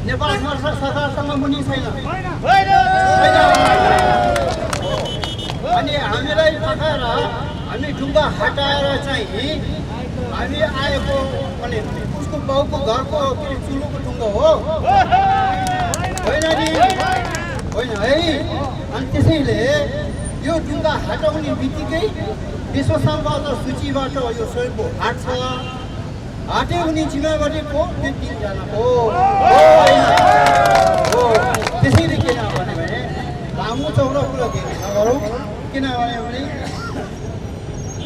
नेपाल सरकारसँग पनि छैन। अनि हामीलाई पठाएर हामी ढुङ्गा हटाएर चाहिँ हामी आएको भने उसको बाउको घरको चुलोको ढुङ्गा हो होइन नि? होइन है। अनि त्यसैले यो ढुङ्गा हटाउने बित्तिकै विश्व सम्पदा सूचीबाट यो स्वयंको हट्छ। हट्यो भने जिम्मेवारी को? त्यो 3 जनाको हो। त्यसैले किनभने लामो चौडो कुरा दिने नगरौँ। किनभने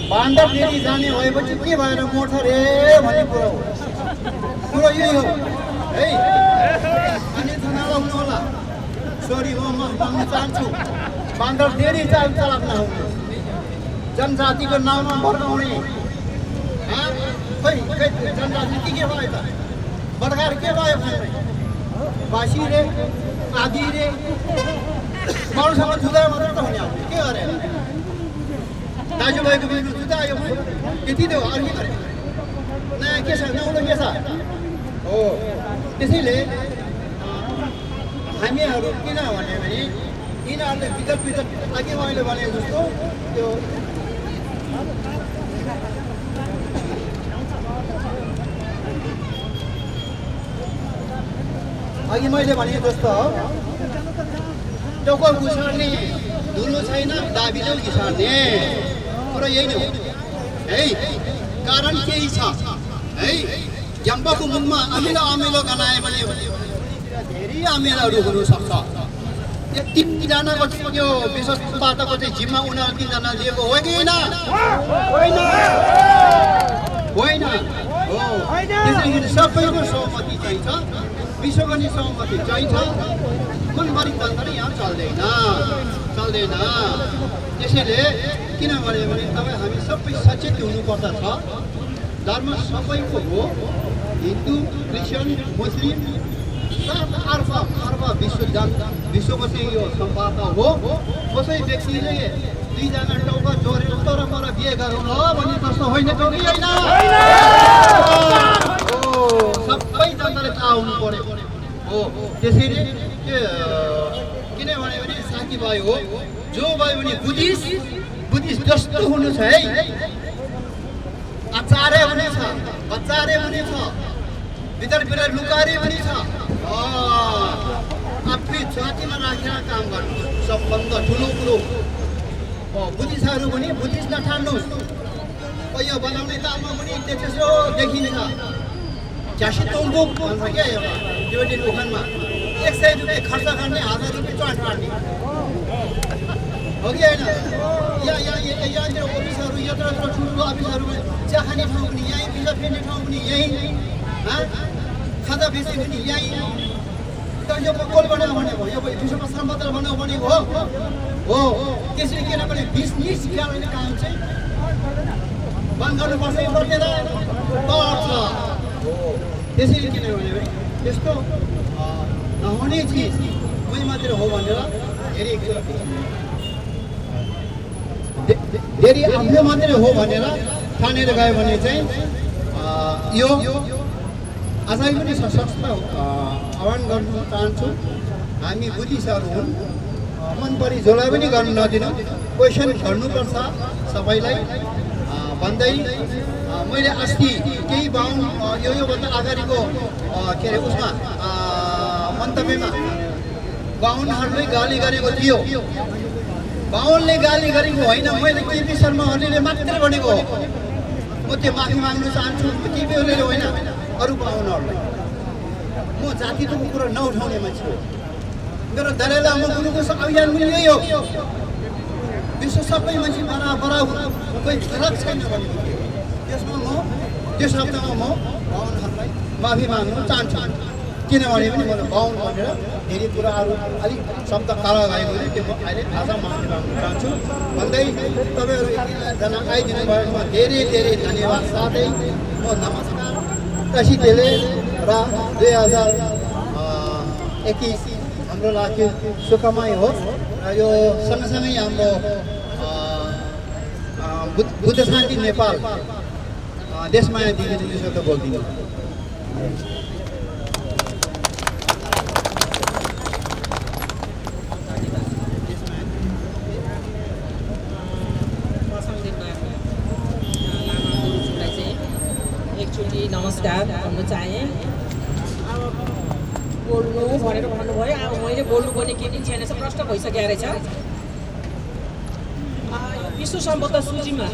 बान्दर फेरि जाने भएपछि के भएर मर्छ रे भन्ने कुरा हो। कुरो यही हो है। अन्यथा नलाउनु होला। सरी म भन्न चाहन्छु, बान्दर धेरै चालक नहुनु, जनजातिको नाममा भड्काउने। खै जनजाति के भयो त? बर्खार के भयो भने बासी रे आदि रे माउसँग जुदा मात्र त हुने के गरे? दाजुभाइको बिचमा जुदा आयो त्यति त्यो अरू के गरे? नयाँ के छ नौलो के छ हो। त्यसैले हामीहरू किन भने यिनीहरूले भित्र अघि मैले भने जस्तो त्यो अघि मैले भने जस्तो टाउको घुसार्ने धुलो छैन, दाबीले घिसार्ने कुरो यही नै हो है। कारण केही छ है। झ्याम्पाको मुखमा अमिलो अमिलो गनायो भने धेरै अमिलोहरू हुनसक्छ। यो 3जनाको त्यो विश्वस्तताको चाहिँ जिम्मा उनीहरू 3जना लिएको हो कि होइन? होइन हो। त्यसैले सबैको सहमति चाहिन्छ, विश्वको नि सहमति चाहिन्छ। मनभरि तन्त्र यहाँ चल्दैन। त्यसैले किनभने तपाईँ हामी सबै सचेत हुनुपर्दछ। धर्म सबैको हो, हिन्दू, क्रिस्चियन, मुस्लिम अर्ब विश्वको चाहिँ यो सम्पदा हो। कसै व्यक्तिले 2जना टाउका जोडेर तर मलाई बिहे गरौँ ल भन्ने प्रश्न होइन कि होइन? सबै जनताले थाहा हुनु पर्यो हो। त्यसैले किनभने साथीभाइ हो, जो भयो भने बुद्धिस्ट जस्तो हुनु छ है। आचार्य पनि छ, बच्चारे पनि छ, भित्र लुकारे पनि छ। आफै छातीमा राखेर काम गर्नु सबभन्दा ठुलो कुरो। बुद्धिस्टहरू पनि बुद्धिस्ट नठान्नुहोस्। यो बनाउने काममा पनि त्यसो देखिन्छ। झाँसी तोङबुक भन्छ क्या एउटा टिबेटियन उखानमा, 100 रुपियाँ खर्च गर्ने 1000 रुपियाँ चट मार्ने हो कि होइन? यहाँनिर अफिसहरू यत्र ठुल्ठुलो अफिसहरू, चिया खाने ठाउँ पनि यहीँ, बिजा फेर्ने ठाउँ पनि यहीँ, खाजा बेच्ने पनि यहीँ। त यो कसले बनाऊ भनेको? यो विश्वमा सम्पदा बनाऊ भनेको हो। त्यसरी किनभने बिजनेस गर्ने काम चाहिँ बन्द गर्नुपर्छ कि पर्दैन? पर्छ। त्यसैले किनभने त्यस्तो नहुने चिज मै मात्र हो भनेर धेरै आफ्नो मात्रै हो भनेर ठानेर गयो भने चाहिँ यो आजै पनि सशक्त आह्वान गर्न चाहन्छु। हामी बुद्धिस्टहरू हुन्, मन परि जसलाई पनि गर्नु नदिनु, क्वेसन गर्नुपर्छ सबैलाई भन्दै मैले अस्ति केही बाहुन योभन्दा अगाडिको के अरे उसमा मन्तव्यमा बाहुनहरूले गाली गरेको थियो। बाहुनले गाली गरेको होइन, मैले केपी शर्मा ओलीले मात्रै भनेको हो। म त्यो माफी माग्नु चाहन्छु, केपी ओलीले होइन, अरू बाहुनहरूलाई। म जातित्वको कुरा नउठाउने मान्छे हो। मेरो दलाइ लामा गुरुको अभियान पनि यही हो। विश्व सबै मान्छे बराबर कोही फरक छैन भनेको थियो। त्यसमा म त्यो शब्दमा म बाहुनहरूलाई माफी माग्नु चाहन्छु। किनभने पनि मलाई बाहुन भनेर धेरै कुराहरू अलिक शब्द काला गएको थियो, त्यो म अहिले आज माफी माग्नु चाहन्छु भन्दै तपाईँहरू एकजना आइदिनु भएकोमा धेरै धेरै धन्यवाद साथै म नमस्कार कसी देले र 2021 हाम्रो लागि सुखमय होस्। र यो सँगसँगै हाम्रो बुद्ध शान्ति नेपाल देशमाया दिदीले यो शब्द बोलिदिनु। एकचोटि नमस्कार भन्न चाहेँ। अब बोल्नु भनेर भन्नुभयो, अब मैले बोल्नुपर्ने के पनि छैन, प्रश्न भइसकेको रहेछ। विश्व सम्पदा सूचीमा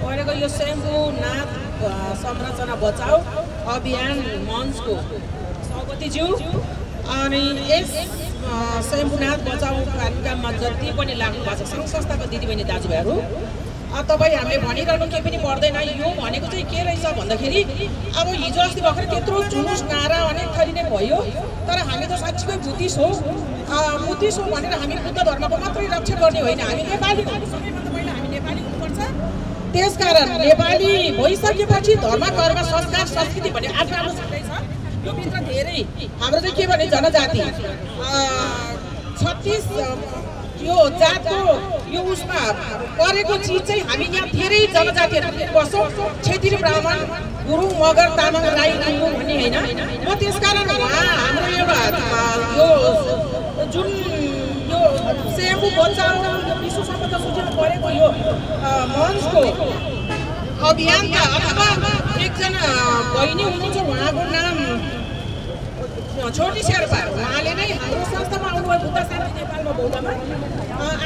परेको यो शम्भुनाथ संरचना बचाऊ अभियान मञ्चको सभापतिज्यू अनि यस शम्भुनाथ बचाऊ कार्यक्रममा जति पनि लाग्नु भएको छ सङ्घ संस्थाको दिदीबहिनी दाजुभाइहरू, तपाईँ हामीले भनिरहनु केही पनि पर्दैन। यो भनेको चाहिँ के रहेछ भन्दाखेरि अब हिजो अस्ति भर्खर त्यत्रो जुलुस नारा अनेक थरी नै भयो, तर हामी त साँच्चीकै बुद्धिस्ट हो भनेर हामी बुद्ध धर्मको मात्रै रक्षा गर्ने होइन, हामी नेपाली हो। सबैभन्दा पहिला हामी नेपाली हुनुपर्छ। त्यसकारण नेपाली भइसकेपछि धर्म कर्म संस्कार संस्कृति भन्ने आफ्नो आफ्नो छँदैछ। यो भित्र धेरै हाम्रो चाहिँ के भने जनजाति 36 यो जातको यो उसमा परेको चिज चाहिँ हामी यहाँ धेरै जनजातिहरू बस्छौँ। क्षेत्री ब्राह्मण गुरुङ मगर तामाङ राई लिम्बू भन्ने होइन। म त्यसकारण हाम्रो एउटा यो जुन यो शम्भु बचाऊ विश्व सम्पदा सूचीमा परेको यो मञ्चको अभियानका अथवा एकजना बहिनी हुनुहुन्छ, उहाँको नाम छोटी शेर्पा, उहाँले नै हाम्रो संस्थामा आउनुभयो बुद्ध शान्ति नेपालमा बौद्धमा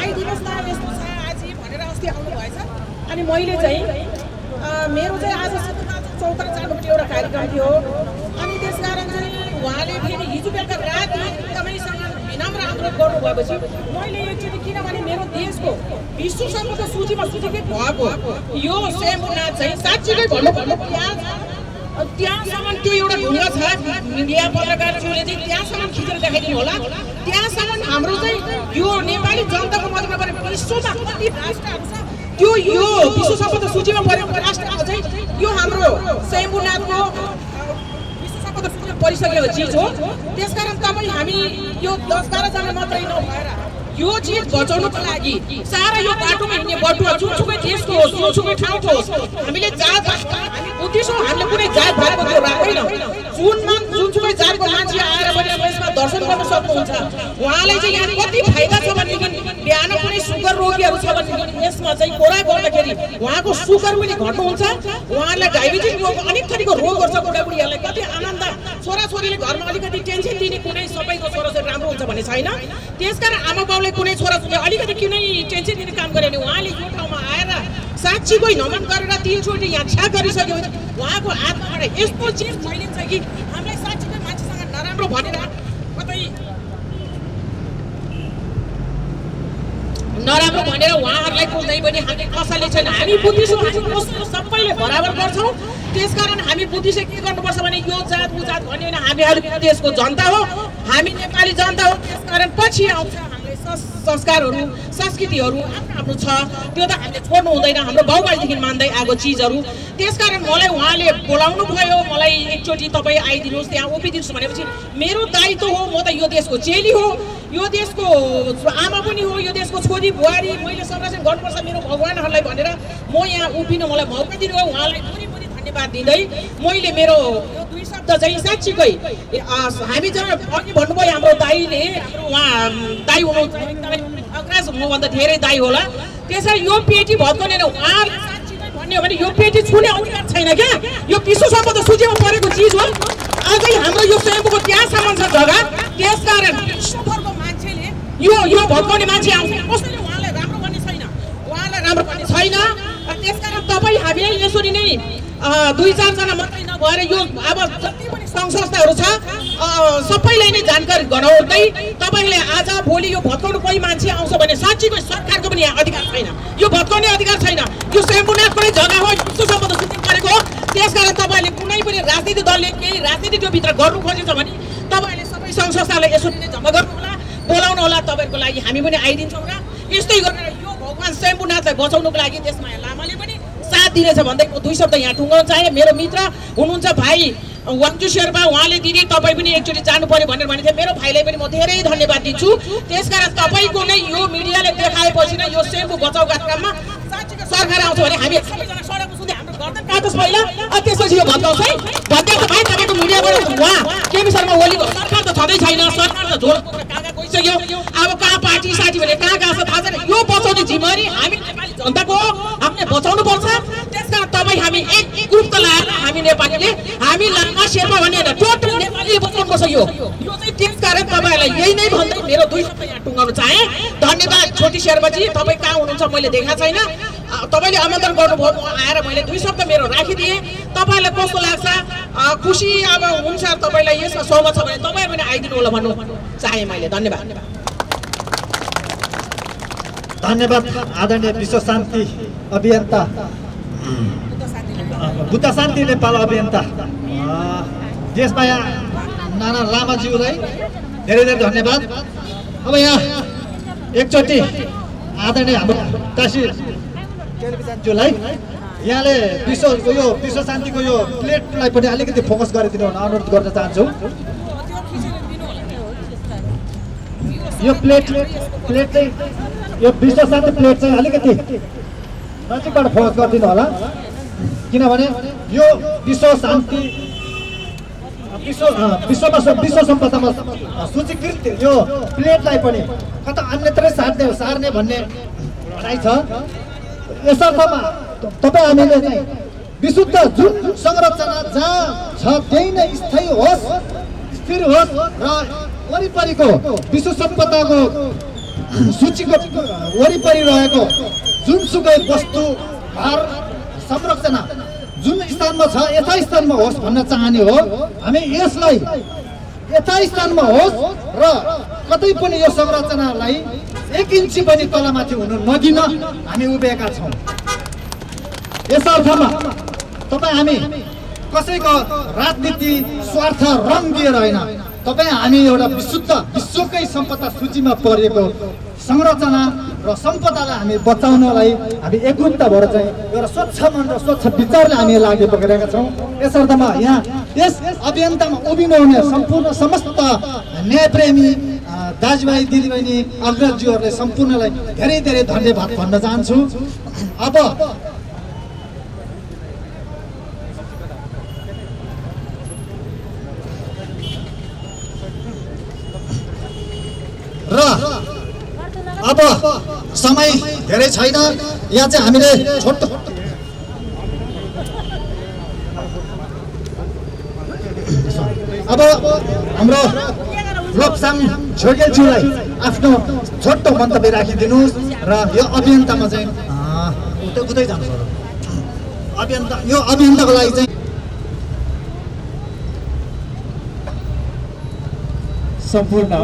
आइदिनुहोस् न यस्तो छ आज भनेर अस्ति आउनु भएछ। अनि मैले चाहिँ मेरो चाहिँ आज चौतारा जानुपर्ने एउटा कार्यक्रम थियो। अनि त्यस कारण चाहिँ उहाँले फेरि हिजो बेलुका राति एकदमैसँग विनम्र आग्रह गर्नुभएपछि मैले एकचोटि, किनभने मेरो देशको विश्व सम्पदा सूचीमा सूचीकृत भएको यो शम्भुनाथ चाहिँ साँच्चीकै भन्नुपर्दा त्यहाँसम्म त्यो एउटा ढुङ्गा छ, मिडिया पत्रकारज्यूले चाहिँ त्यहाँसम्म खिचेर देखाइदिनु होला। त्यहाँसम्म हाम्रो चाहिँ यो नेपाली जनताको मात्र नभएर विश्वमा कति राष्ट्रहरू छ त्यो यो विश्व सम्पदा सूचीमा परेको राष्ट्रको चाहिँ यो हाम्रो शम्भुनाथको विश्व सम्पदा सूचीमा परिसकेको चिज हो। त्यसकारण तपाईँ हामी यो 10-12 जना मात्रै नभएर यो चिज बचाउनुको लागि सारा यो बाटोमा हिँड्ने बटुवा जुनसुकै देशको होस्, जुनसुकै ठाउँको होस्, हामीले जात बुद्धिस्टमा हामीले कुनै जात भएको त्यो राख्दैन। जुनसुकै जातको मान्छे आएर पनि यसमा दर्शन गर्न सक्नुहुन्छ। उहाँलाई चाहिँ यहाँ कति फाइदा छ भनेदेखि बिहान कुनै सुगर रोगीहरू छ भनेदेखि यसमा चाहिँ कोरा गर्दाखेरि उहाँको सुगर पनि घट्नुहुन्छ। उहाँहरूलाई डायबिटिज रोग अनेक थरीको रोगहरू छ बुढाबुढीहरूलाई, कति आनन्द। छोराछोरीले घरमा अलिकति टेन्सन दिने कुनै सबैको छोराछोरी राम्रो हुन्छ भन्ने छैन। त्यसकारण आमा बाउले कुनै छोराछोरीले अलिकति किनै टेन्सन दिने काम गरे भने उहाँले यो ठाउँमा आएर साँच्चीकै नमन गरेर तीनचोटि यहाँ छ्या गरिसकेपछि उहाँको आत्माबाट यस्तो चिज फैलिन्छ कि हामीलाई साँच्चीकै मान्छेसँग नराम्रो भनेर कतै नराम्रो भनेर उहाँहरूलाई कुनै पनि हामीले कसैले छैन। हामी बुद्धिस्ट सबैले बराबर गर्छौँ। त्यसकारण हामी बुद्धिस्ट के गर्नुपर्छ भने यो जात ऊ जात भन्ने होइन, हामीहरू देशको जनता हो, हामी नेपाली जनता हो। त्यसकारण पछि आउँछ हामीले संस्कारहरू संस्कृतिहरू आफ्नो छ, त्यो त हामीले छोड्नु हुँदैन, हाम्रो बाउबाजेदेखि मान्दै आएको चिजहरू। त्यसकारण मलाई उहाँले बोलाउनु भयो, मलाई एकचोटि तपाईँ आइदिनुहोस् त्यहाँ उभिदिनुहोस् भनेपछि मेरो दायित्व हो। म त यो देशको चेली हो, यो देशको आमा पनि हो, यो देशको छोरी बुहारी, मैले संरक्षण गर्नुपर्छ मेरो भगवान्हरूलाई भनेर म यहाँ उभिनु मलाई मौका दिनुभयो। उहाँलाई पुरै धन्यवाद दिँदै मैले मेरो यो 2 शब्द चाहिँ साँच्चीकै हामी जब अघि भन्नुभयो हाम्रो दाईले, हाम्रो उहाँ दाई हुनुहुन्छ एकदमै अग्रज, मभन्दा धेरै दाई होला। त्यसरी यो पेटी भत्काउने उहाँहरूले साँच्चीकै भन्यो भने यो पेटी छुने अधिकार छैन क्या। यो विश्व सम्पदा सूचीमा परेको चिज हो। अझै हाम्रो यो शम्भुको त्यहाँसम्म छ जग्गा। त्यसकारण विश्वभरको मान्छेले यो भत्काउने मान्छे आउँछ, कसैले उहाँलाई राम्रो भन्ने छैन, उहाँलाई राम्रो भन्ने छैन। त्यसकारण तपाईँ हामीलाई यसरी नै 2-4 जना मात्रै नभएर यो अब जति पनि सङ्घ संस्थाहरू छ सबैलाई नै जानकारी गराउँदै तपाईँले आज भोलि यो भत्काउनु कोही मान्छे आउँछ भने साँच्चीको सरकारको पनि यहाँ अधिकार छैन, यो भत्काउने अधिकार छैन। यो शम्भुनाथकै जग्गा हो, विश्व सम्पदा सूचीमा परेको हो। त्यसकारण तपाईँले कुनै पनि राजनीतिक दलले केही राजनीति त्यो भित्र गर्नु खोजेछ भने तपाईँले सबै सङ्घ संस्थालाई यसरी नै जम्मा गर्नु होला, बोलाउनु होला। तपाईँहरूको लागि हामी पनि आइदिन्छौँ र यस्तै गरेर यो भगवान् शम्भुनाथलाई बचाउनुको लागि त्यसमाया लामाले पनि साथ दिनेछ भन्दै 2 शब्द यहाँ टुङ्गाउन चाहे। मेरो मित्र हुनुहुन्छ भाइ वाङ्चु शेर्पा, उहाँले दिदी तपाईँ पनि एकचोटि जानु पर्यो भनेर भनेको थियो। मेरो भाइलाई पनि म धेरै धन्यवाद दिन्छु। त्यसकारण तपाईँको नै यो मिडियाले देखाएपछि नै यो शम्भु बचाउका काममा साँच्चीको सरकार आउँछ भने हामी सबैजना सडकमा सुन्दै हाम्रो गर्दन काटोस् पहिला, त्यसपछि यो भत्काउँछ है। भत्काउँछ भाइ तपाईँको मिडियाबाट उहाँ केपी शर्मा ओलीको सरकार त छँदै छैन, सरकार त झोल कहाँ गइसक्यो। अब कहाँ पार्टी साथी भने कहाँ छ थाहा छैन। यो बचाउने जिम्मेवारी हामी नेपाली जनताको हो, हामीले बचाउनु पर्छ। त्यसकारण तपाईँ हामी एक ग्रुप लाएर हामी नेपालीले हामी लामा शेर्पा भन्ने होइन, टोटल नेपालीले बचाउनु पर्छ यो चाहिँ। त्यसकारण तपाईँहरूलाई यही नै भन्दै मेरो 2 शब्द यहाँ टुङ्गाउन चाहे। धन्यवाद छोटी शेर्पाजी, तपाईँ कहाँ हुनुहुन्छ मैले देखाएको छैन, तपाईँले आमन्त्रण गर्नुभयो, म आएर मैले 2 शब्द मेरो राखिदिएँ। तपाईँलाई कस्तो लाग्छ खुसी अब हुन्छ, तपाईँलाई यसमा सहमत छ भने तपाईँ पनि आइदिनु होला भन्नु चाहे मैले। धन्यवाद। धन्यवाद आदरणीय विश्व शान्ति अभियन्ता बुद्ध शान्ति नेपाल अभियन्ता देशमाया नाना लामाज्यूलाई धेरै धेरै धन्यवाद। अब यहाँ एकचोटि आदरणीय हाम्रो काशी टेलिभिजनज्यूलाई यहाँले विश्व शान्तिको यो प्लेटलाई पनि अलिकति फोकस गरिदिनु हुन अनुरोध गर्न चाहन्छु। यो प्लेट चाहिँ यो विश्व शान्ति प्लेट चाहिँ अलिकति नजिकबाट फोकस गरिदिनु होला, किनभने यो विश्व शान्ति विश्व सम्पदामा सूचीकृत यो प्लेटलाई पनि कता अन्यत्रै सार्ने भन्ने भनाइ छ। यसर्थमा तपाईँ हामीले चाहिँ विशुद्ध जुन संरचना जहाँ छ त्यही नै स्थायी होस्, स्थिर होस् र वरिपरिको विश्व सम्पदाको सूचीको वरिपरि रहेको जुनसुकै वस्तु घर संरचना जुन स्थानमा छ यथास्थानमा होस् भन्न चाहने हो। हामी यसलाई यथास्थानमा होस् र कतै पनि यो संरचनालाई 1 इन्ची पनि तलमाथि हुन नदिन हामी उभिएका छौँ। यस अर्थमा तपाईँ हामी कसैको राजनीति स्वार्थ रङ दिएर होइन, तपाईँ हामी एउटा विशुद्ध विश्वकै सम्पदा सूचीमा परेको संरचना र सम्पदालाई हामी बचाउनलाई हामी एकरूपता भएर चाहिँ एउटा स्वच्छ मन र स्वच्छ विचारले हामी लागि पक्रेका छौँ। यस अर्थमा यहाँ यस अभियन्तामा उभिनुहुने सम्पूर्ण समस्त न्यायप्रेमी दाजुभाइ दिदीबहिनी अग्रजज्यूहरूलाई सम्पूर्णलाई धेरै धेरै धन्यवाद भन्न चाहन्छु। अब र अब समय धेरै छैन, यहाँ चाहिँ हामीले छोटो अब हाम्रो लोकसाङ छोडेलज्यूलाई आफ्नो छोटो मन्तव्य राखिदिनुहोस् र यो अभियन्तामा चाहिँ उतै जानु पर्यो। अभियन्ता यो अभियन्ताको लागि चाहिँ सम्पूर्ण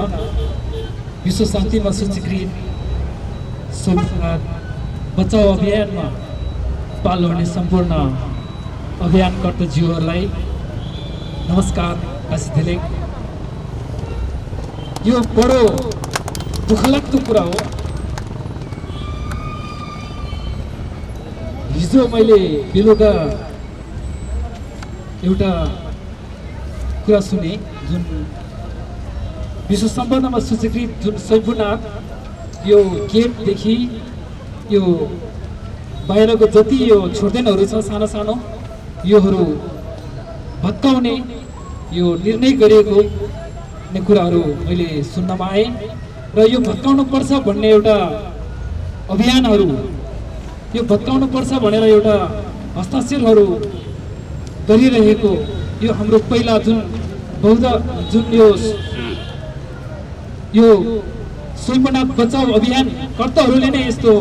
विश्व शान्तिमा सूचीकृत सोमनाथ बचाउ अभियानमा पालो हुने सम्पूर्ण अभियानकर्ताज्यूहरूलाई नमस्कार आशीष। यो बडो दुःखलाग्दो कुरा हो। हिजो मैले बेलुका एउटा कुरा सुने, जुन विश्व सम्पदामा सूचीकृत जुन शम्भुनाथ यो गेटदेखि यो बाहिरको जति यो छोड्देनहरू छ सानो सानो योहरू भत्काउने यो निर्णय गरिएको कुराहरू मैले सुन्नमा आएँ र यो भत्काउनु पर्छ भन्ने एउटा अभियानहरू, यो भत्काउनु पर्छ भनेर एउटा हस्ताक्षरहरू गरिरहेको यो हाम्रो पहिला जुन बौद्ध जुन यो शम्भुनाथ बचाउ अभियान कर्ताहरूले नै यस्तो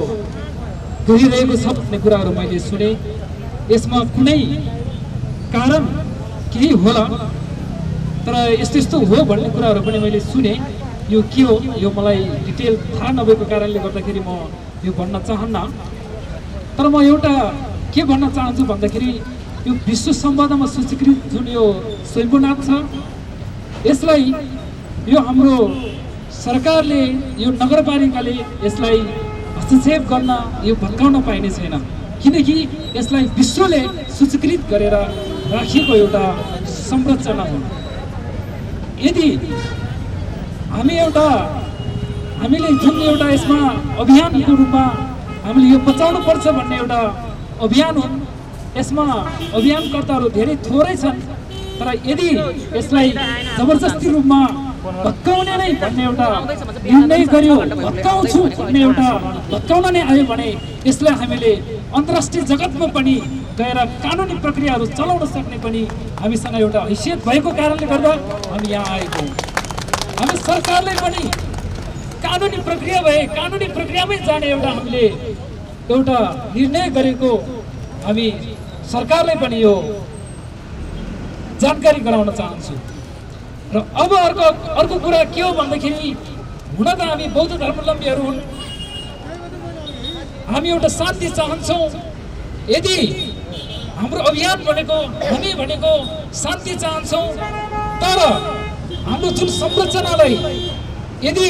गरिरहेको छ भन्ने कुराहरू मैले सुने। यसमा कुनै कारण केही होला, तर यस्तो यस्तो हो भन्ने कुराहरू पनि मैले सुने। यो के हो यो मलाई डिटेल थाहा नभएको कारणले गर्दाखेरि म यो भन्न चाहन्न। तर म एउटा के भन्न चाहन्छु भन्दाखेरि यो विश्व सम्पदामा सूचीकृत जुन यो शम्भुनाथ छ यसलाई यो हाम्रो सरकारले यो नगरपालिकाले यसलाई हस्तक्षेप गर्न यो भत्काउन पाइने छैन, किनकि यसलाई विश्वले सूचीकृत गरेर राखिएको एउटा संरचना हो। यदि हामीले जुन एउटा यसमा अभियानको रूपमा हामीले यो बचाउनु पर्छ भन्ने एउटा अभियान हो, यसमा अभियानकर्ताहरू धेरै थोरै छन्, तर यदि यसलाई जबरजस्ती रूपमा भत्काउने नै भन्ने एउटा निर्णय गर्यो, भत्काउँछु भन्ने एउटा भत्काउन नै आयो भने यसलाई हामीले अन्तर्राष्ट्रिय जगतमा पनि गएर कानुनी प्रक्रियाहरू चलाउन सक्ने पनि हामीसँग एउटा हैसियत भएको कारणले गर्दा हामी यहाँ आएको हौँ। हामी सरकारले पनि कानुनी प्रक्रिया भए कानुनी प्रक्रियामै जाने एउटा हामीले एउटा निर्णय गरेको हामी सरकारलाई पनि यो जानकारी गराउन चाहन्छु। र अब अर्को कुरा के हो भन्दाखेरि हुन त हामी बौद्ध धर्मावलम्बीहरू हुन्, हामी एउटा शान्ति चाहन्छौँ। यदि हाम्रो अभियान हामी भनेको शान्ति चाहन्छौँ, तर हाम्रो जुन संरचनालाई यदि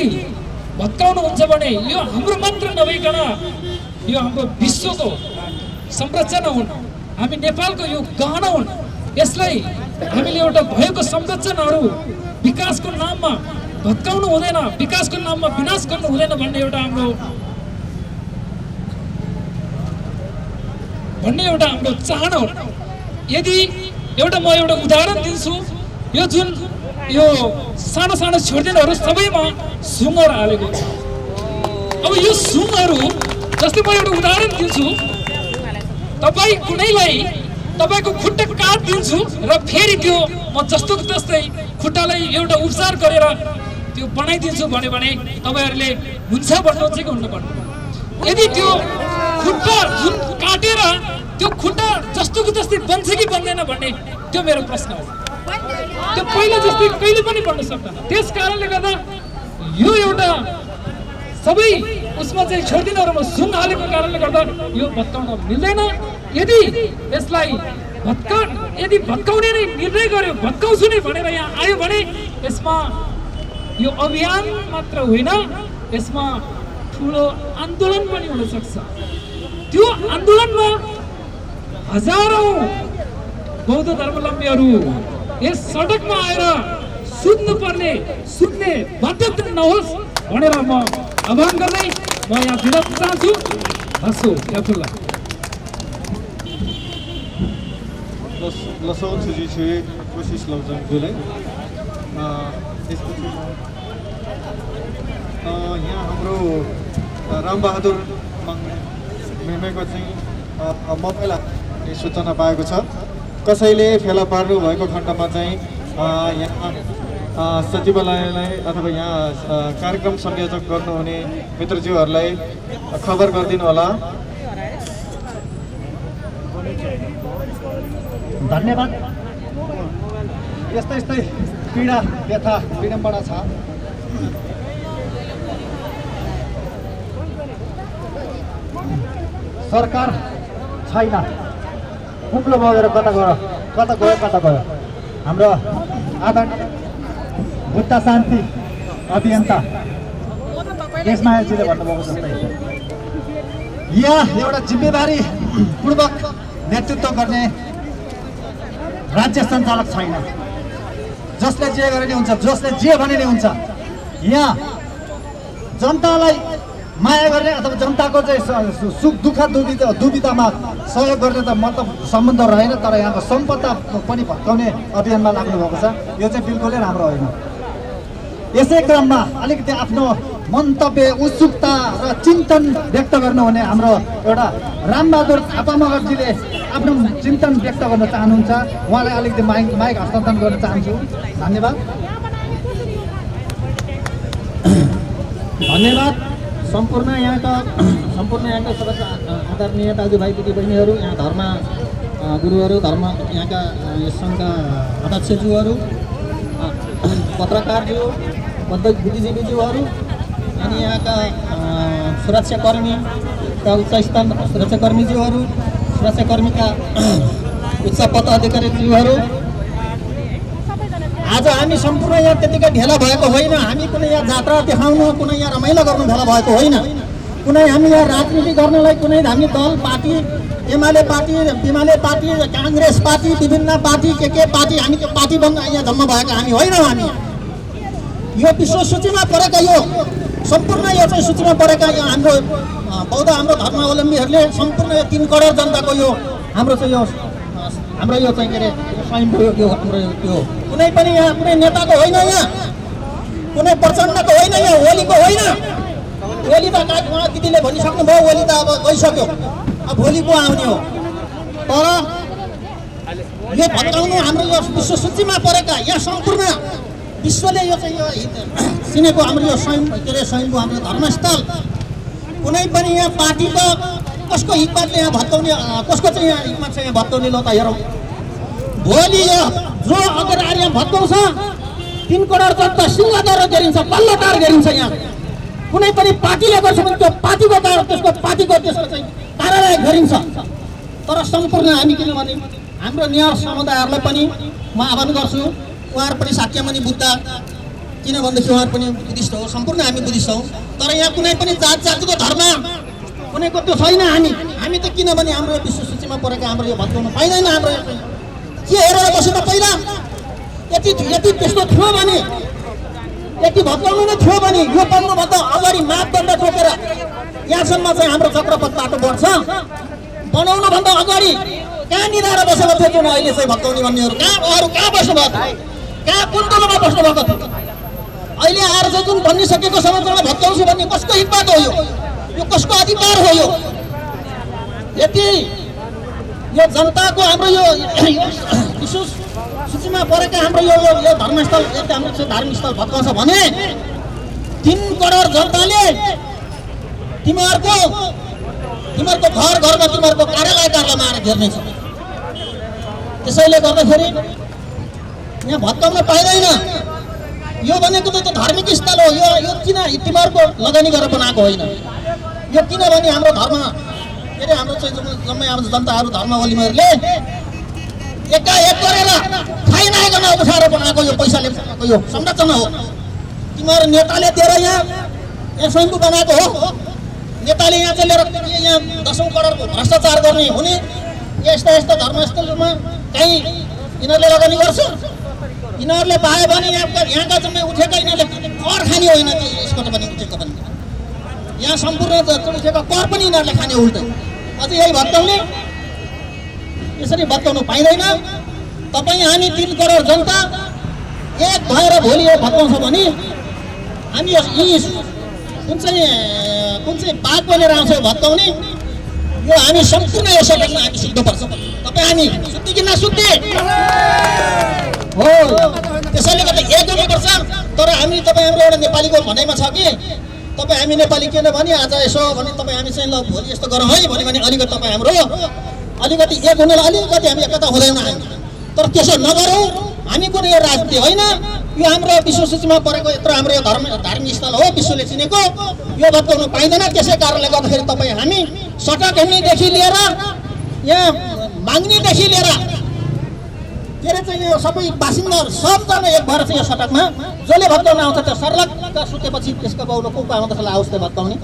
भत्काउनुहुन्छ भने यो हाम्रो मात्र नभइकन यो हाम्रो विश्वको संरचना हुन्, हामी नेपालको यो गहना हुन्। यसलाई हामीले एउटा भएको संरचनाहरू विकासको नाममा भत्काउनु हुँदैन, विकासको नाममा विनाश गर्नु हुँदैन भन्ने एउटा हाम्रो चाहना हो। यदि म एउटा उदाहरण दिन्छु, यो जुन यो सानो सानो छोड्देनहरू सबैमा सुँगहरू हालेको छ। अब यो सुँगहरू जस्तै म एउटा उदाहरण दिन्छु, तपाईँ कुनैलाई तपाईँको खुट्टा काटिदिन्छु र फेरि त्यो म जस्तोको त्यस्तै खुट्टालाई एउटा उपचार गरेर त्यो बनाइदिन्छु भन्यो भने तपाईँहरूले हुन्छ भन्नुहुन्छ कि हुन्न भन्नु। यदि त्यो खुट्टा जुन काटेर त्यो खुट्टा जस्तोको जस्तै बन्छ कि बन्दैन भन्ने त्यो मेरो प्रश्न हो। त्यो पहिला जस्तै कहिले पनि बन्न सक्दैन। त्यस कारणले गर्दा यो एउटा सबै उसमा चाहिँ छोडिदिनुहरूमा सुन हालेको कारणले गर्दा यो भत्काउन मिल्दैन। यदि यसलाई यदि भत्काउने नै निर्णय गर्यो, भत्काउँछु नै भनेर यहाँ आयो भने यसमा यो अभियान मात्र होइन, यसमा ठुलो आन्दोलन पनि हुन सक्छ। त्यो आन्दोलनमा हजारौं बौद्ध धर्मावलम्बीहरू यस सडकमा आएर सुत्ने बाध्यता नहोस् भनेर म आह्वान गर्दै म यहाँ दिन चाहन्छु। हसो याफुल्ला लसौ छुजी छुए कोसिस लौजङ जुलाई त्यसपछि यहाँ हाम्रो रामबहादुर मेमेको चाहिँ मोबाइल सूचना पाएको छ। कसैले फेला पार्नु भएको खण्डमा चाहिँ यहाँ सचिवालयलाई अथवा यहाँ कार्यक्रम संयोजक गर्नुहुने मित्रज्यूहरूलाई खबर गरिदिनु होला। धन्यवाद। यस्तै पीडा व्यथा विडम्बना छ। सरकार छैन, कुम्लो बगेर कता गयो। हाम्रो आदरणीय बुद्ध शान्ति अभियन्ता देशमायाजीले भन्नुभएको जस्तै यहाँ एउटा जिम्मेवारी पूर्वक नेतृत्व गर्ने राज्य सञ्चालक छैन। जसले जे गरे नि हुन्छ, जसले जे भने नि हुन्छ। यहाँ जनतालाई माया गर्ने अथवा जनताको चाहिँ सुख दुःख दुविधामा सहयोग गर्ने त मतलब सम्बन्ध रहेन। तर यहाँको सम्पदा पनि भत्काउने अभियानमा लाग्नु भएको छ। यो चाहिँ बिल्कुलै राम्रो होइन। यसै क्रममा अलिकति आफ्नो मन्तव्य, उत्सुकता र चिन्तन व्यक्त गर्नुहुने हाम्रो एउटा रामबहादुर थापा मगरजीले आफ्नो चिन्तन व्यक्त गर्न चाहनुहुन्छ। उहाँलाई अलिकति माइक हस्तान्तरण गर्न चाहन्छु। धन्यवाद। सम्पूर्ण यहाँका सदस्य आदरणीय दाजुभाइ दिदीबहिनीहरू, यहाँ धर्म गुरुहरू, यहाँका सङ्घका अध्यक्षज्यूहरू, पत्रकारज्यू, बुद्धिजीवीज्यूहरू, अनि यहाँका सुरक्षाकर्मीका उच्च सुरक्षाकर्मीज्यूहरू, सुरक्षाकर्मीका उच्च पदाधिकारीज्यूहरू, आज हामी सम्पूर्ण यहाँ त्यतिकै भेला भएको होइन। हामी कुनै यहाँ जात्रा देखाउनु, कुनै यहाँ रमाइलो गर्नु भेला भएको होइन। कुनै हामी यहाँ राजनीति गर्नलाई कुनै हामी दल पार्टी, एमाले पार्टी, काङ्ग्रेस पार्टी, विभिन्न पार्टी, के पार्टी, हामी त्यो पार्टी बन्न यहाँ जम्मा भएका हामी होइनौँ। हामी यो विश्व सूचीमा परेका, यो सम्पूर्ण यो चाहिँ सूचीमा परेका यो हाम्रो बौद्ध हाम्रो धर्मावलम्बीहरूले सम्पूर्ण यो 3 करोड जनताको यो हाम्रो चाहिँ यो चाहिँ के अरे स्वयं यो हाम्रो यो कुनै पनि यहाँ कुनै नेताको होइन, यहाँ कुनै प्रचण्डको होइन, यहाँ ओलीको होइन। ओली त उहाँ दिदीले भनिसक्नुभयो, ओली त अब गइसक्यो, अब भोलि पो आउने हो। तर यो भत्काउनु हाम्रो यो विश्व सूचीमा परेका, यहाँ सम्पूर्ण विश्वले यो चाहिँ यो चिनेको हाम्रो यो स्वयंको हाम्रो धर्मस्थल, कुनै पनि यहाँ पार्टीको कसको हितमा यहाँ भत्काउने, कसको चाहिँ यहाँ हितमा चाहिँ भत्काउने ल त हेरौँ। भोलि यो जो अगर यहाँ भत्काउँछ 3 करोड जनता सिंहदर गरिन्छ, पल्लोटार गरिन्छ। यहाँ कुनै पनि पार्टीले गर्छ भने त्यो पार्टीको त्यसको त्यसको चाहिँ कारवाही गरिन्छ। तर सम्पूर्ण हामी किनभने हाम्रो नेवार समुदायहरूलाई पनि म आह्वान गर्छु, उहाँहरू पनि साक्यमणि बुद्ध, किनभनेदेखि उहाँहरू पनि बुद्धिस्ट हो, सम्पूर्ण हामी बुद्धिस्ट हौँ। तर यहाँ कुनै पनि जातिको धर्म कुनैको त्यो छैन। हामी त किनभने हाम्रो विश्व सूचीमा परेका हाम्रो यो भत्काउन पाइँदैन। हाम्रो के हेरेर बस्नु त पहिला यति त्यस्तो थियो भने, यति भत्काउनु नै थियो भने यो बन्नुभन्दा अगाडि मापदण्ड तोकेर यहाँसम्म चाहिँ हाम्रो चक्रपथ बाटो बढ्छ। बनाउनुभन्दा अगाडि कहाँ निधाएर बसेको थियो जुन अहिले चाहिँ भत्काउने भन्नेहरू, कहाँ बस्नुभएको थियो, कहाँ कुन तलमा बस्नुभएको थियो। अहिले आएर चाहिँ जुन भनिसकेको समाचारमा भत्काउँछु भन्ने कसको हितबाट हो? यो कसको अधिकार हो? यो यति यो जनताको हाम्रो यो विशेष सूचीमा परेका हाम्रो यो धर्मस्थल हाम्रो चाहिँ धार्मिक स्थल भत्काउँछ भने 3 करोड जनताले तिमीहरूको घर घरमा तिमीहरूको कार्यालयमा आएर घेर्नेछ। त्यसैले गर्दाखेरि यहाँ भत्काउन पाइँदैन। यो भनेको त धार्मिक स्थल हो। यो किन तिमीहरूको लगानी गरेर बनाएको होइन। यो किनभने हाम्रो धर्म के अरे हाम्रो चाहिँ जम्मै हाम्रो जनताहरू धर्मावलम्बीहरूले एकाएक गरेर खाइ नआइकन उठाएर बनाएको यो पैसाले बनाएको यो संरचना हो। तिमीहरू नेताले दिएर यहाँ स्वयंभू बनाएको हो। नेताले यहाँ चाहिँ लिएर यहाँ 10औं करोडको भ्रष्टाचार गर्ने हुने यस्ता धर्मस्थलहरूमा कहीँ यिनीहरूले लगानी गर्छ। यिनीहरूले पायो भने यहाँका जम्मै उठेका यिनीहरूले कर खाने होइन। यसबाट पनि उठेको पनि यहाँ सम्पूर्ण उठेका कर पनि यिनीहरूले खाने उल्टै अझै यही भत्काउने। यसरी भत्काउनु पाइँदैन। तपाईँ हामी 3 करोड जनता एक भएर भोलि यो भत्काउँछ भने हामी कुन चाहिँ बाघ बनेर आउँछ भत्काउने यो हामी सम्पूर्ण यो सडकमा हामी सुत्नुपर्छ। तपाईँ हामी सुत्ति कि नसुत्ति हो। त्यसैले गर्दा एक गर्नुपर्छ। तर हामी तपाईँ हाम्रो एउटा नेपालीको भनाइमा छ कि तपाईँ हामी नेपाली किन भने आज यसो भने तपाईँ हामी चाहिँ ल भोलि यस्तो गरौँ है भन्यो भने अलिकति तपाईँ हाम्रो अलिकति एक हुनेलाई अलिकति हामी एकता हुँदैनौँ हामी। तर त्यसो नगरौँ। हामी कुनै यो राजनीति होइन। यो हाम्रो विश्व सूचीमा परेको यत्रो हाम्रो यो धार्मिक स्थल हो विश्वले चिनेको। यो भत्काउनु पाइँदैन। त्यसै कारणले गर्दाखेरि तपाईँ हामी सडक हेर्नेदेखि लिएर यहाँ माग्नेदेखि लिएर के अरे चाहिँ यो सबै बासिन्दाहरू सबजना एक भएर चाहिँ यो सडकमा जसले भत्काउन आउँछ त्यो सर्लक्क सुतेपछि त्यसको बाउलो को आउँछ त्यसलाई आओस् त्यो भत्काउने।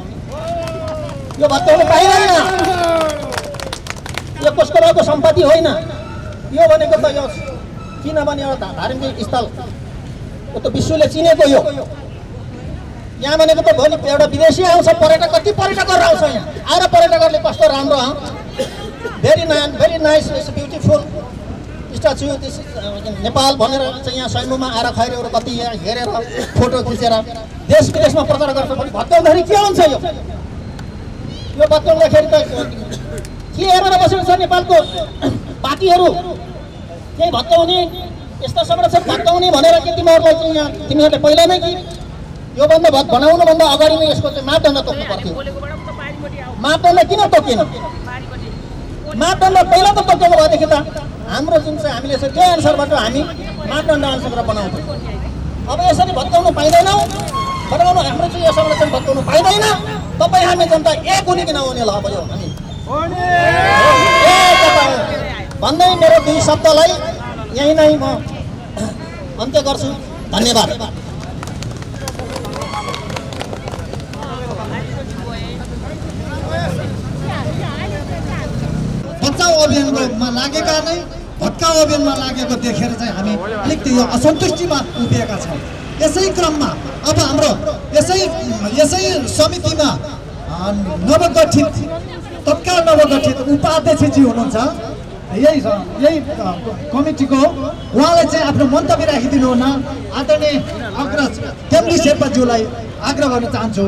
यो भत्काउनु पाइँदैन। यो कसको भएको सम्पत्ति होइन। यो भनेको त यो किनभने एउटा धार्मिक स्थल यो त विश्वले चिनेको यो। यहाँ भनेको त भोलि एउटा विदेशी आउँछ पर्यटक कति पर्यटकहरू आउँछ यहाँ आएर पर्यटकहरूले कस्तो राम्रो very nice beautiful statue Nepal भनेर चाहिँ यहाँ स्वयम्भूमा आएर खैरेहरू कति यहाँ हेरेर फोटो खिचेर देश विदेशमा प्रचार गर्छ भने भत्काउँदाखेरि के हुन्छ यो भत्काउँदाखेरि त के हेरेर बसेको छ नेपालको पार्टीहरू केही भत्काउने यस्ता संरक्षण भत्काउने भनेर के तिमीहरूलाई चाहिँ यहाँ तिमीहरूले पहिला नै कि योभन्दा बनाउनुभन्दा अगाडि नै यसको चाहिँ मापदण्ड तोक्नु पर्थ्यो। मापदण्ड किन तोकेन? मापदण्ड पहिला त तोकेको भएदेखि त हाम्रो जुन चाहिँ हामीले चाहिँ त्यही अनुसारबाट हामी मापदण्ड अनुसार बनाउँछौँ। अब यसरी भत्काउनु पाइँदैनौँ। हाम्रो चाहिँ यो संरक्षण भत्काउनु पाइँदैन। तपाईँ हामी जनता एक हुने कि नहुने ल अब यो हामी भन्दै मेरो 2 शब्दलाई यही नै म अन्त्य गर्छु। धन्यवाद। बचाउ अभियानमा लागेका नै भत्काउ अभियानमा लागेको देखेर चाहिँ हामी अलिकति यो असन्तुष्टिमा उभिएका छौँ। यसै क्रममा अब हाम्रो यसै समितिमा तत्काल नवगठित उपाध्यक्षजी हुनुहुन्छ यही कमिटीको। उहाँले चाहिँ आफ्नो मन्तव्य राखिदिनु हुन आदरणीय अग्रज तेम्री शेर्पाज्यूलाई आग्रह गर्न चाहन्छु।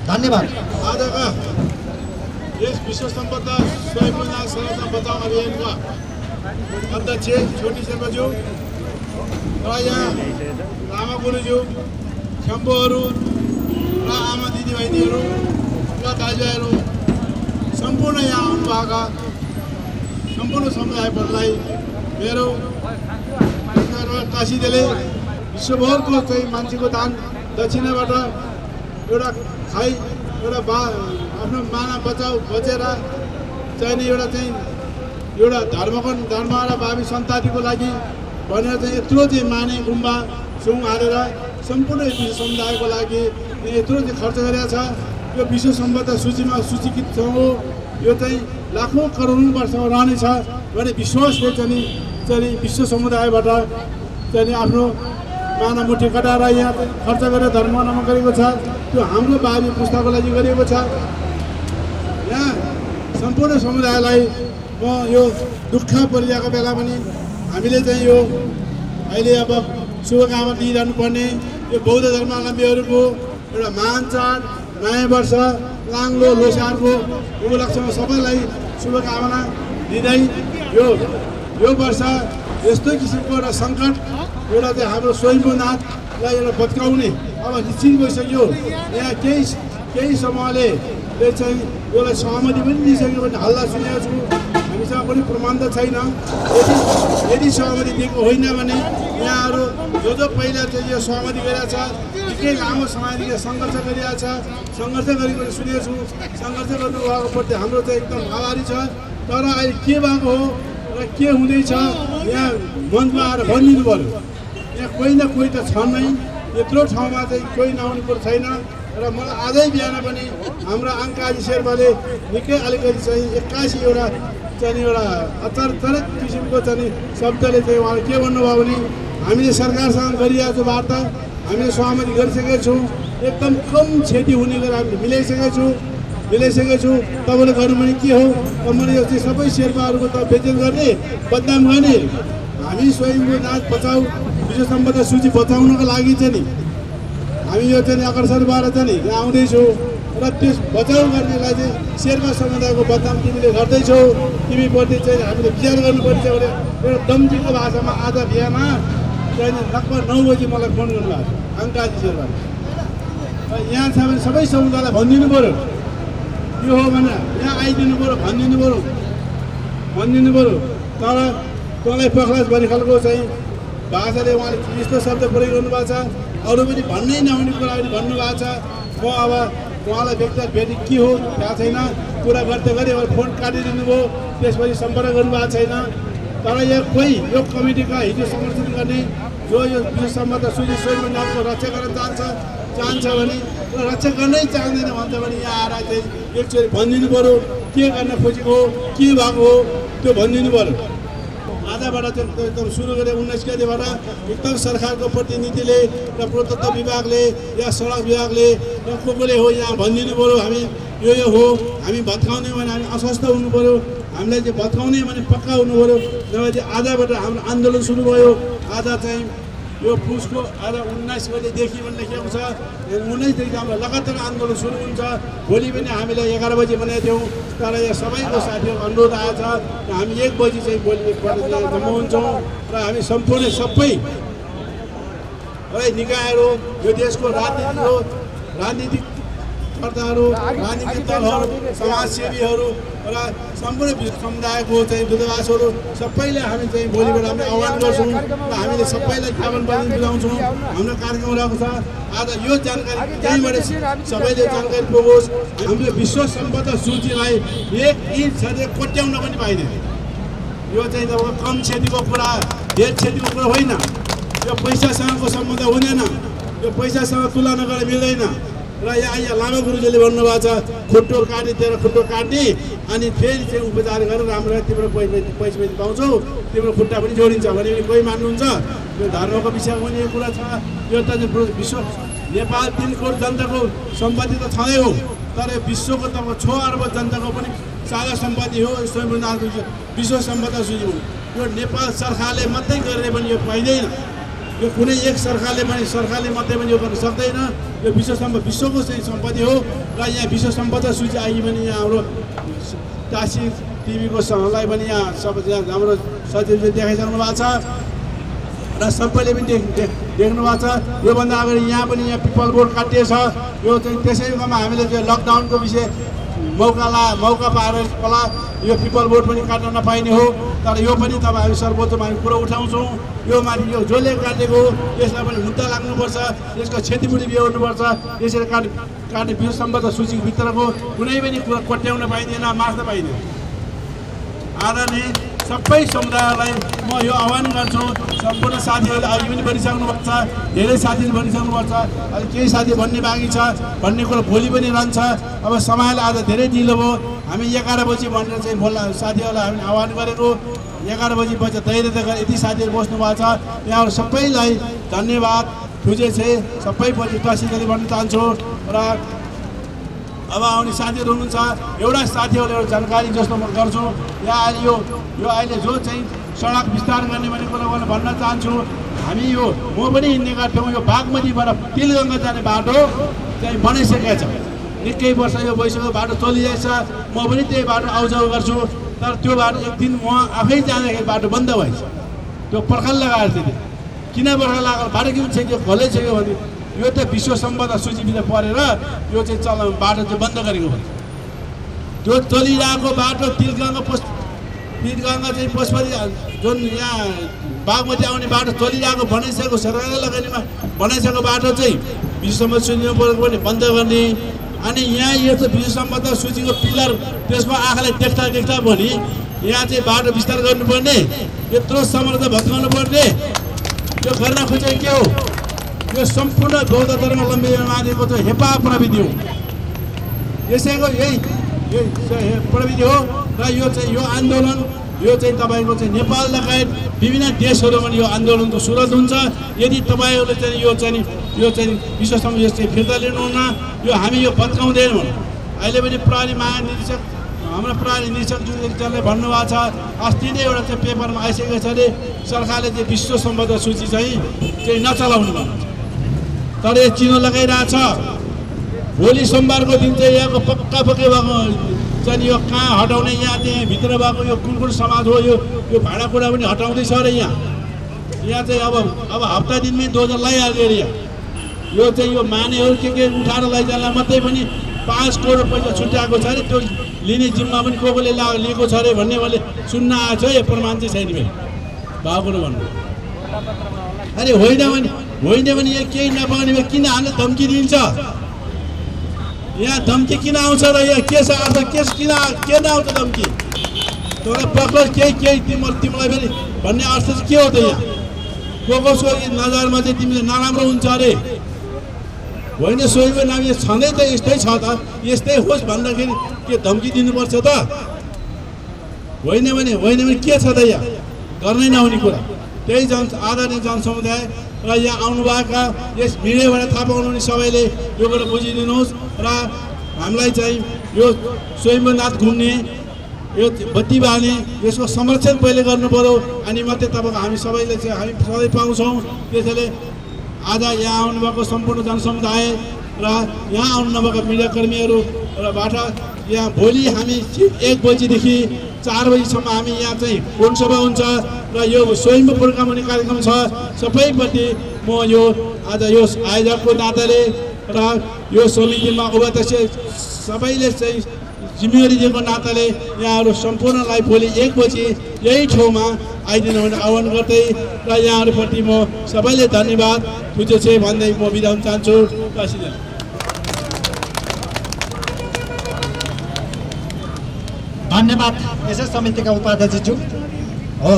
धन्यवाद। आजका यस विश्व सम्पदा स्वयम्भूनाथ संरक्षण बचाउ अभियानका अध्यक्ष छोटी शेर्पाज्यू र यहाँ लामा गुरुज्यू शम्भुहरू र आमा दिदीबहिनीहरू र दाजुभाइहरू सम्पूर्ण यहाँ आउनुभएका सम्पूर्ण समुदायहरूलाई मेरो काशीदेले विश्वभरको चाहिँ मान्छेको दान दक्षिणाबाट एउटा आफ्नो माना बचेर चाहिने एउटा धर्म र भावी सन्ततिको लागि भनेर चाहिँ यत्रो चाहिँ माने गुम्बा सुङ हालेर सम्पूर्ण विश्व समुदायको लागि यत्रो चाहिँ खर्च गरेका छ। यो विश्व सम्पदा सूचीमा सूचीकृत छ हो। यो चाहिँ लाखौँ करोडौँ वर्षमा रहनेछ भन्ने विश्वासले चाहिँ विश्व समुदायबाट चाहिँ आफ्नो मानामुठी कटाएर यहाँ खर्च गरेर धर्म बनाउन गरेको छ। त्यो हाम्रो भावी पुस्ताको लागि गरिएको छ। यहाँ सम्पूर्ण समुदायलाई म यो दुःख परिरहेको बेला पनि हामीले चाहिँ यो अहिले अब शुभकामना दिइरहनु पर्ने यो बौद्ध धर्मावलम्बीहरूको एउटा महान चाड नयाँ वर्ष लाङ्लो लोसारको उपलक्ष्यमा सबैलाई शुभकामना दिँदै यो वर्ष यस्तो किसिमको एउटा सङ्कट एउटा चाहिँ हाम्रो स्वयम्भूनाथलाई एउटा बचाउने अब निश्चित भइसक्यो। यहाँ केही समूहले चाहिँ यसलाई सहमति पनि दिइसक्यो भने हल्ला सुनेको छु। हामीसँग पनि प्रमाण त छैन। यदि सहमति दिएको होइन भने यहाँहरू जो पहिला चाहिँ यो सहमति गरिरहेको छ, निकै लामो समयदेखि सङ्घर्ष गरिरहेको छ, सङ्घर्ष गरेको सुनेको छु। सङ्घर्ष गर्नुभएको प्रति हाम्रो चाहिँ एकदम आभारी छ। तर अहिले के भएको हो र के हुँदैछ यहाँ मञ्चमा आएर भनिदिनु पऱ्यो। यहाँ कोही न कोही त छ नै, यत्रो ठाउँमा चाहिँ कोही नआउनु पर्ने छैन। र मलाई आजै बिहान पनि हाम्रो अङ्काजी शेर्पाले निकै अलिकति चाहिँ 81 एउटा चाहिँ एउटा अचारचरक किसिमको चाहिँ शब्दले चाहिँ उहाँले के भन्नुभयो भने हामीले सरकारसँग गरिरहेको छु वार्ता, हामीले सहमति गरिसकेका छौँ, एकदम कम क्षति हुने गरेर हामीले मिलाइसकेका छौँ। तपाईँले गर्नु भने के हो, तपाईँले यो चाहिँ सबै शेर्पाहरूको त बेइज्जत गर्ने, बदनाम गर्ने। हामी स्वयम्भूनाथ बचाउ विश्व सम्पदा सूची बचाउनको लागि चाहिँ नि हामी यो चाहिँ अग्रसरबाट चाहिँ नि यहाँ आउँदैछौँ र त्यस बचाउ गर्नेलाई चाहिँ शेर्पा समुदायको बदनाम तिमीले गर्दैछौ, तिमीप्रति चाहिँ हामीले विचार गर्नुपर्छ भने एउटा दम्तीको भाषामा आज बिहामा चाहिँ लगभग 9 बजी मलाई फोन गर्नुभएको थियो अङ्काजी शेर्पाले। यहाँ छ भने सबै समुदायलाई भनिदिनु पऱ्यो, यो हो भने यहाँ आइदिनु पऱ्यो, भनिदिनु पऱ्यो। तर तँलाई पख्लास भन्ने खालको चाहिँ भाषाले उहाँले यस्तो शब्द प्रयोग गर्नुभएको छ। अरू पनि भन्नै नहुने कुरा पनि भन्नुभएको छ। म अब उहाँलाई व्यक्तिगत भेटी के हो थाहा छैन, कुरा गर्दै गरी अब फोन काटिदिनु भयो, त्यसपछि सम्पर्क गर्नुभएको छैन। तर यहाँ कोही यो कमिटीका हिजो समर्थन गर्ने जो यो विश्व सम्पदा सूची स्वयम्भूनाथको रक्षा गर्न चाहन्छ भने रक्षा गर्नै चाहँदैन भन्छ भने यहाँ आएर चाहिँ एकचोटि भनिदिनु पऱ्यो, के गर्न खोजेको हो, के भएको हो, त्यो भनिदिनु पऱ्यो। आजबाट चाहिँ एकदम सुरु गरेर 19 गतेबाट एकदम सरकारको प्रतिनिधिले र पुरातत्व विभागले या सडक विभागले र कोले हो यहाँ भनिदिनु पऱ्यो, हामी यो हो, हामी भत्काउने भने हामी अस्वस्थ हुनु पऱ्यो, हामीलाई चाहिँ भत्काउने भने पक्का हुनु पऱ्यो। नभए चाहिँ आजबाट हाम्रो आन्दोलन सुरु भयो। आज चाहिँ यो पुसको आज 19 गतेदेखि पनि लेखेको छ, 19 देखि हाम्रो लगातार आन्दोलन सुरु हुन्छ। भोलि पनि हामीलाई 11 बजी भनेको थियौँ, तर यहाँ सबैको साथीहरूको अनुरोध आएछ र हामी 1 बजी चाहिँ भोलि जम्मा हुन्छौँ र हामी सम्पूर्ण सबै निकायहरू, यो देशको राजनीतिक कर्ताहरू, राजनीतिक दलहरू, समाजसेवीहरू र सम्पूर्ण समुदायको चाहिँ दूतावासहरू सबैले हामी चाहिँ भोलिबाट हामी आह्वान गर्छौँ र हामीले सबैलाई ज्ञापन पनि बुझाउँछौँ। हाम्रो कार्यक्रम रहेको छ। आज यो जानकारी त्यहीँबाट सबैले जानकारी पुगोस्। हामीले विश्व सम्पदा सूचीलाई 1 इन्च छँदै कोट्याउन पनि पाइँदैन। यो चाहिँ तपाईँको कम क्षतिको कुरा, धेर क्षतिको कुरा होइन। यो पैसासँगको सम्बन्ध हुँदैन, यो पैसासँग तुलना गर्न मिल्दैन। र यहाँ लामा गुरुजीले भन्नुभएको छ, खुट्टो काट्ने तेरो खुट्टो काट्ने अनि फेरि चाहिँ उपचार गरेर राम्रो तिम्रो पैसा पाउँछौ, तिम्रो खुट्टा पनि जोडिन्छ भने कोही मान्नुहुन्छ। यो धर्मको विषयमा पनि यो कुरा छ। यो त विश्व नेपाल 3 करोड जनताको सम्पत्ति त छँदै हो, तर विश्वको तपाईँको 6 अर्ब जनताको पनि साझा सम्पत्ति हो। स्वयम्भूनाथको विश्व सम्पदा सूची हो। यो नेपाल सरकारले मात्रै गरेर पनि यो पाइँदैन। यो कुनै एक सरकारले मात्रै पनि यो गर्न सक्दैन। यो विश्वको चाहिँ सम्पत्ति हो र यहाँ विश्व सम्पदा सूची आइ पनि यहाँ हाम्रो टासी टिभीको सँगलाई पनि यहाँ हाम्रो सचिवले देखाइसक्नु भएको छ र सबैले पनि देख्नु भएको छ। योभन्दा अगाडि यहाँ पनि यहाँ पिपल बोर्ड काटिएछ। यो चाहिँ त्यसैमा हामीले चाहिँ लकडाउनको विषय मौका पाएर होला यो पिपल बोर्ड पनि काट्न नपाइने हो। तर यो पनि तपाईँ हामी सर्वोच्चमा हामी कुरो उठाउँछौँ। यो माथि यो जसले काटेको यसलाई पनि मुद्दा लाग्नुपर्छ, यसको क्षतिपूर्ति बिहोर्नुपर्छ। यसरी काट्ने विश्व सम्पदा सूचीभित्रको कुनै पनि कुरा कोट्याउन पाइँदैन, मार्न पाइँदैन। आदरणीय सबै समुदायलाई म यो आह्वान गर्छु, सम्पूर्ण साथीहरूले अघि पनि भनिसक्नुपर्छ, धेरै साथीले भनिसक्नुपर्छ, अहिले केही साथी भन्ने बाँकी छ, भन्ने कुरो भोलि पनि रहन्छ। अब समयले आज धेरै ढिलो भयो। हामी 11 बजी भनेर चाहिँ साथीहरूलाई हामी आह्वान गरेको। 11 बजी पछि धैर्य देखेर यति साथीहरू बस्नु भएको छ। यहाँहरू सबैलाई धन्यवाद। ठुजे छे सबै पछि तहसिलले भन्न चाहन्छु। र अब आउने साथीहरू हुनुहुन्छ, एउटा साथीहरूले एउटा जानकारी जस्तो म गर्छु। यहाँ अहिले यो अहिले जो चाहिँ सडक विस्तार गर्ने भन्ने कुरा भन्न चाहन्छु। हामी यो म पनि हिँड्ने गर्थ्यौँ, यो बागमतीबाट तिलगङ्गा जाने बाटो चाहिँ बनाइसकेका छ। निकै वर्ष यो भइसक्यो, बाटो चलिरहेछ। म पनि त्यही बाटो आउजाउ गर्छु। तर त्यो बाटो एक दिन म आफै जाँदाखेरि बाटो बन्द भएछ। त्यो पर्खाल लगाएर थियो किन पर्खाल लगाएर बाटो किन छेक्यो खोलै छेक्यो भने यो त विश्व सम्पदा सूचीभित्र परेर यो चाहिँ बाटो चाहिँ बन्द गरेको भयो त्यो चलिरहेको बाटो तिरगङ्गा चाहिँ पशुपति जुन यहाँ बागमती आउने बाटो चलिरहेको बनाइसकेको सरकारले लगानीमा बनाइसकेको बाटो चाहिँ विश्व सम्पदा सूचीमा परेको पनि बन्द गर्ने अनि यहाँ यो चाहिँ विश्व सम्पदा सूचीको पिलर त्यसको आँखालाई देख्दा पनि यहाँ चाहिँ बाटो विस्तार गर्नुपर्ने यत्रो सामर्थ्य भत्काउनु पर्ने यो गर्न खोजेको के हो यो सम्पूर्ण बौद्ध धर्मावलम्बीमाथिको चाहिँ हेपा प्रविधि हो यसैको यही प्रविधि हो र यो चाहिँ यो आन्दोलन यो चाहिँ तपाईँको चाहिँ नेपाल लगायत विभिन्न देशहरूमा यो आन्दोलनको सुरुवात हुन्छ यदि तपाईँहरूले चाहिँ यो चाहिँ विश्वसम्म यो चाहिँ फिर्ता लिनुहुन्न यो हामी यो भत्काउँदैनौँ अहिले पनि प्रहरी महानिरीक्षक हाम्रो प्रहरी निरीक्षक जुनले भन्नुभएको छ अस्ति नै एउटा चाहिँ पेपरमा आइसकेको छ अरे सरकारले चाहिँ विश्व सम्पदा सूची चाहिँ नचलाउनु भन्नु तर यो चिनो लगाइरहेछ भोलि सोमबारको दिन चाहिँ यहाँको पक्का भएको चाहिँ यो कहाँ हटाउने यहाँ चाहिँ भित्र भएको यो कुन समाज हो यो भाँडाकुँडा पनि हटाउँदैछ अरे यहाँ चाहिँ अब हप्ता दिनमै दोजर लगाइहाल्यो अरे यो चाहिँ यो मानेहरू के उठाएर लैजाला मात्रै पनि 5 करोड पैसा छुट्याएको छ अरे त्यो लिने जिम्मा पनि कोले लिएको छ अरे भन्ने मैले सुन्न आएको छ यो प्रमाण चाहिँ छैन भाइ बाबुले भन्नु अरे होइन भने यो केही नपाउने भए किन हामीलाई धम्की दिन्छ यहाँ धम्की किन आउँछ र यहाँ के छ अर्थ किन आउँछ धम्की तर पक्कै केही तिमीलाई फेरि भन्ने अर्थ चाहिँ के हो त यहाँ कसको नजरमा चाहिँ तिमीले नराम्रो हुन्छ अरे होइन सोहीको नाम यो छँदै त यस्तै छ त यस्तै होस् भन्दाखेरि के धम्की दिनुपर्छ त होइन भने के छ त यहाँ गर्नै नहुने कुरा त्यही आदरणीय जनसमुदाय र यहाँ आउनुभएका यस भिडियोबाट थाहा पाउनुहुने सबैले यो कुरा बुझिदिनुहोस् र हामीलाई चाहिँ यो स्वयम्भूनाथ घुम्ने यो बत्ती बाल्ने यसको संरक्षण पहिले गर्नु पर्यो अनि मात्रै तपाईँको हामी सबैले चाहिँ हामी सधैँ पाउँछौँ त्यसैले आज यहाँ आउनुभएको सम्पूर्ण जनसमुदाय र यहाँ आउनु नभएका मिडियाकर्मीहरूबाट यहाँ भोलि हामी 1 बजीदेखि 4 बजीसम्म हामी यहाँ चाहिँ जनसभा हुन्छ र यो स्वयम्भू प्रोग्राम हुने कार्यक्रम छ सबैप्रति म यो आज यो आयोजकको नाताले र यो समितिमा उपाध्यक्ष सबैले चाहिँ जिम्मेवारी दिएको नाताले यहाँहरू सम्पूर्णलाई भोलि 1 बजी यही ठाउँमा आइदिनु भने आह्वान गर्दै र यहाँहरूप्रति म सबैले धन्यवाद बुझेछ भन्दै म बिदा हुन चाहन्छु। धन्यवाद यसै समितिका उपाध्यक्षज्यू हो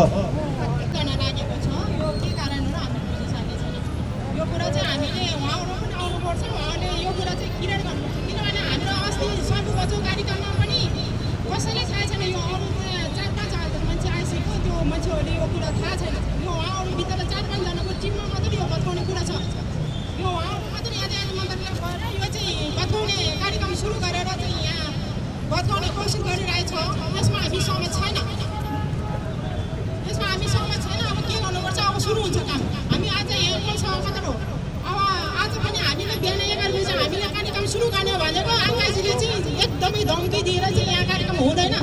एकदमै धम्की दिएर चाहिँ यहाँ कार्यक्रम हुँदैन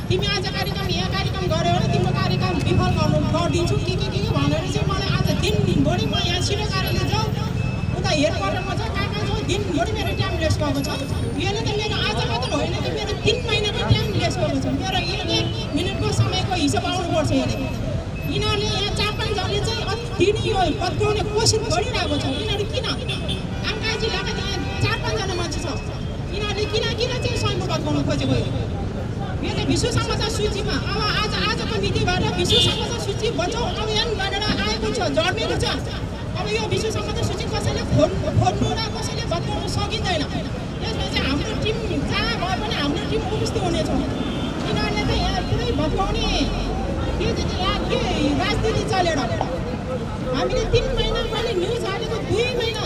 तिमी आज कार्यक्रम यहाँ कार्यक्रम गऱ्यो भने तिम्रो कार्यक्रम विफल गरिदिन्छु के भनेर चाहिँ मलाई आज दिनभरि म यहाँ सिधै कार्यालय जाउँ उता हेडक्वार्टरमा छ कहाँ छ दिनभरि मेरो टाइम लेस भएको छ यसले त मेरो आज मात्र होइन कि मेरो 3 महिनाको टाइम लेस भएको छ मेरो 1 मिनटको समयको हिसाब आउनुपर्छ यिनीहरूले यहाँ 4-5 जनाले चाहिँ अति नै यो पत्काउने कोसिस गरिरहेको छ यिनीहरू किन कामकाजी लगायत यहाँ 4-5 जना मान्छे छ यिनीहरूले किन चाहिँ स्वयम्भू पत्काउन खोजेको यो चाहिँ विश्व समाचार सूचीमा अब आजको मितिबाट विश्व समाचार सूची बचाउ अभियान गरेर आएको छ जन्मेको छ अब यो विश्व समाचार सूची कसैले खोज्नु र कसैले बचाउन सकिँदैन यसमा चाहिँ हाम्रो टिम जहाँ भए पनि हाम्रो टिम उपस्थित हुनेछ यिनीहरूले चाहिँ यहाँ पुरै भत्काउने के चाहिँ यहाँ के राजनीति चलेर हामीले 3 महिना मैले न्युज हालेको 2 महिना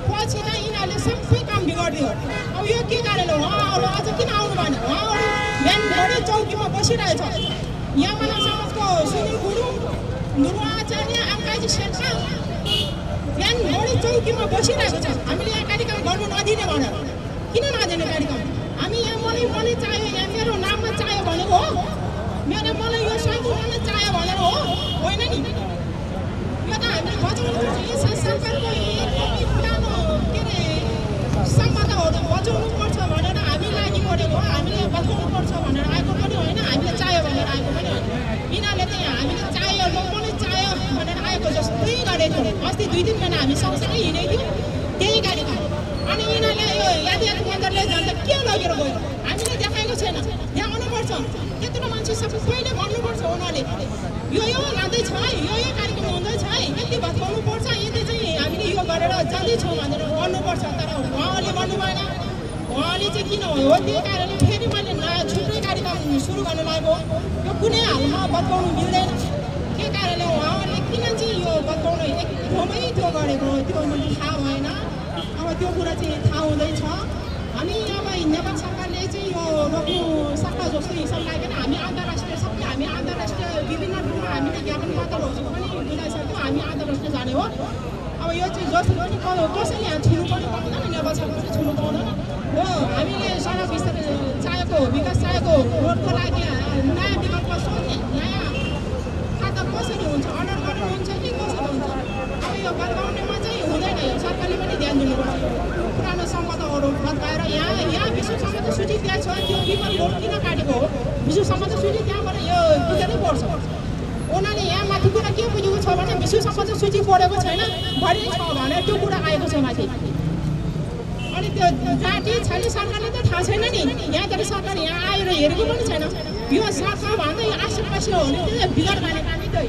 पछि त यिनीहरूले सबै काम बिगाडिदियो अब यो के कारण हो उहाँहरू आज किन आउनु भएन उहाँहरू बिहानभरि चौकीमा बसिरहेछ यहाँ मानव समाजको सुनिल गुरुङ नुरुवा आचार्य आङ्काजी शेर्पा बिहानभरि चौकीमा बसिरहेको छ हामीले यहाँ कार्यक्रम गर्नु नदिने भनेर किन नदिने कार्यक्रम हामी यहाँ मलाई चाह्यो यहाँ मेरो नाममा चाह्यो भनेको हो मलाई यो स्वयंभूलाई चाह्यो भनेर हो होइन नि। यो त हामीले बचाउनु पर्छ। यो सरकारको एकदमै पुरानो के अरे सम्पदाहरू बचाउनु पर्छ भनेर हामी लागि परेको हो। हामीले बचाउनु पर्छ भनेर आएको पनि होइन, हामीले चाह्यो भनेर आएको पनि होइन। यिनीहरूले चाहिँ हामीले चाह्यो लोकले चाह्यो भनेर आएको जस्तै गरेको। अस्ति 2 दिन महिना हामी सँगसँगै हिँडेको थियौँ त्यही गाडीमा। अनि यिनीहरूले यो यातायात मन्त्रीले झन् के लगेर गयो हामीले देखाएको छैन। देखाउनुपर्छ। त्यत्रो मान्छे सबैले भन्नुपर्छ उनीहरूले यो लाँदैछ यो कार्यक्रम हुँदैछ यति भत्काउनुपर्छ, यति चाहिँ हामीले यो गरेर जाँदैछौँ भनेर भन्नुपर्छ। तर उहाँले भन्नु भएन। उहाँले चाहिँ किन हो त्यही कारणले फेरि मैले नयाँ छुट्टै कार्यक्रम सुरु गर्नु लागेको। यो कुनै हालमा बत्काउनु मिल्दैन। त्यही कारणले उहाँहरूले किन चाहिँ यो बत्काउनु एकदमै त्यो गरेको त्यो मैले थाहा भएन। अब त्यो कुरा चाहिँ थाहा हुँदैछ। हामी अब नेपाल सरकारले चाहिँ यो रोक्नु सक्छ जस्तो हिसाब लागेन। हामी अन्तर्राष्ट्रिय सबै हामी अन्तर्राष्ट्रिय विभिन्न ठाउँमा हामीले ज्ञापन पत्रहरू पनि बुझाइसक्यौँ। हामी अन्तर्राष्ट्रिय जाने हो। अब यो चाहिँ जसले पनि कसैले यहाँ छुनु पनि पाउँदैन, नेपाल सरकारले छुनु पाउँदैन हो। हामीले सडक विस्तार चाहेको विकास चाहेको रोडको लागि नयाँ विकल्प सोध्ने नयाँ खाता कसरी हुन्छ, अर्डर गर्नु हुन्छ कि कसरी हुन्छ। अब यो बदलाउनेमा चाहिँ हुँदैन। यो सरकारले पनि ध्यान दिनुपर्छ। पुरानो सम्पदाहरू भत्काएर यहाँ विश्व सम्पदा सूची त्यहाँ छ। त्यो विकल्प रोड किन काटेको हो? विश्व सम्पदा सूची त्यहाँबाट यो बुझ्नै पर्छ। उनीहरूले यहाँ माथि कुरा के बुझेको छ भने विश्व सम्पदा सूची पढेको छैन बढी छ भनेर त्यो कुरा आएको छ माथि। अनि त्यो जाति छैन सरकारले त थाहा छैन नि। यहाँ त सरकार यहाँ आएर हेरेको पनि छैन। यो सरकार भन्दा यो आसेपासेहरूले चाहिँ बिगार गरेको हामी त्यही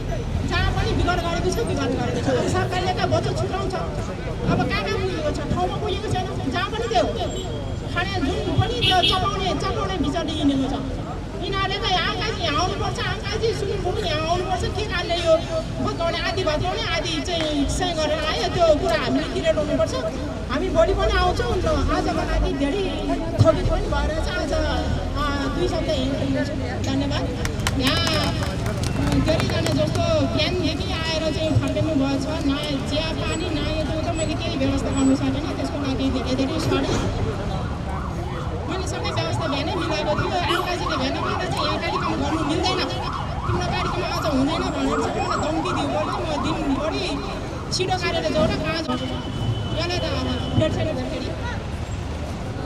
जहाँ पनि बिगार गरेको छ बिगार गरेको छ। सरकारले त बचत छुटाउँछ। अब कहाँ पुगेको छ ठाउँमा पुगेको छैन। जहाँ पनि त्यो खाने जुन पनि त्यो चपाउने विचारले हिँडेको छ। यिनीहरूले त यहाँ आउनुपर्छ। आङ्काजी सुनिपुर यहाँ आउनुपर्छ। के कारणले यो भत्काउने आदि भत्काउने आदि चाहिँ सही गरेर आयो त्यो कुरा हामीले क्लियर हुनुपर्छ। हामी भोलि पनि आउँछौँ। आजको लागि धेरै थपित पनि भएर चाहिँ आज 2 शब्द हिँड्छु। धन्यवाद। यहाँ धेरैजना जस्तो बिहानदेखि आएर चाहिँ फर्किनु भएको छ। नयाँ चिया पानी नयाँ त्यो त मैले केही व्यवस्था गर्नु सकेन। त्यसको लागि धेरै सरी। मैले सबै व्यवस्था बिहानै मिलाएको थियो। आङ्काजीले भेट्न पाउँदा चाहिँ यहाँ कार्यक्रम गर्नु मिल्दैन, तिम्रो कार्यक्रम आज हुँदैन भनेर चाहिँ मलाई धम्की दियो। म दिनभरि छिटो काटेर जाउँ र कहाँ जाउँ। यसलाई त अब फेरि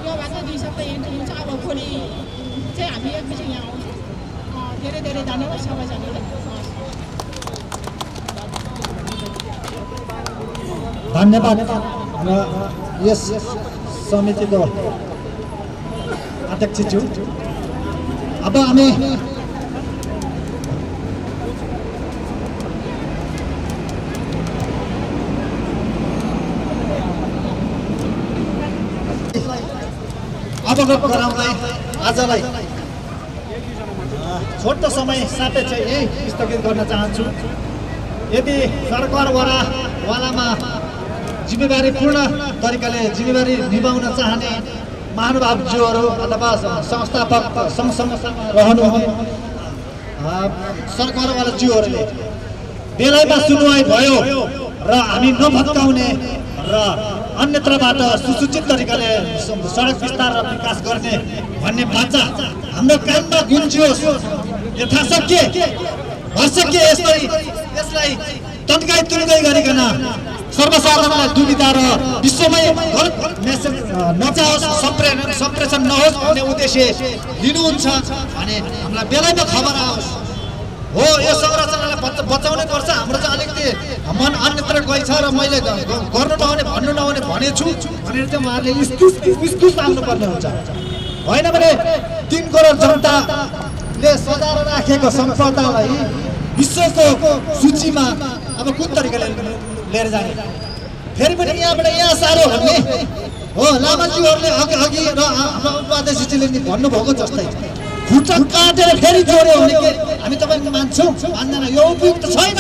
यो भए चाहिँ 2 सप्ताह एन्ट्री हुन्छ। अब भोलि चाहिँ हामी एकपछि यहाँ आउँछौँ। धेरै धेरै धन्यवाद सबैजनालाई। धन्यवाद र यस समितिको अध्यक्षज्यू। अब हामी अवगत गराउँदै आजलाई छोटो समय सापेक्ष यही स्थगित गर्न चाहन्छु। यदि सरकारवालामा जिम्मेवारीपूर्ण तरिकाले जिम्मेवारी निभाउन चाहने महानुभावज्यूहरू अथवा संस्थापक रहनुहुने सरकारवाला ज्यूहरूले बेलामा सुनवाई भयो र हामी नभत्काउने र अन्यत्रबाट सुसूचित तरिकाले सडक विस्तार र विकास गर्ने भन्ने बाचा हाम्रो काममा गुन्जियोस्। यथाशक्य भरसक्य यसलाई तन्काई तुन्काई गरिकन सर्वसाधारणलाई दुविधा र विश्वमै गलत मेसेज नचाओस्, सम्प्रेषण नहोस् भन्ने उद्देश्य लिनुहुन्छ भने हामीलाई बेलामा खबर आओस्। हो यो संरचनालाई बचाउनै पर्छ। हाम्रो चाहिँ अलिकति मन अन्यत्र गइछ र मैले गर्नु नहुने भन्नु नहुने भनेछु भनेर चाहिँ उहाँहरूले इस्कुस आउनुपर्ने हुन्छ। होइन भने 3 करोड जनताले सजाएर राखेको सम्पदालाई विश्वको सूचीमा अब कुन तरिकाले लिएर जाने? फेरि पनि यहाँबाट यहाँ साह्रो भन्ने हो। लामाज्यूहरूले अघि र हाम्रो उपाध्यक्षजीले भन्नुभएको जस्तै खुट्टा काटेर फेरि जोड्यो भने के हामी तपाईँको मान्छौँ? मान्दैन। यो उपयुक्त छैन।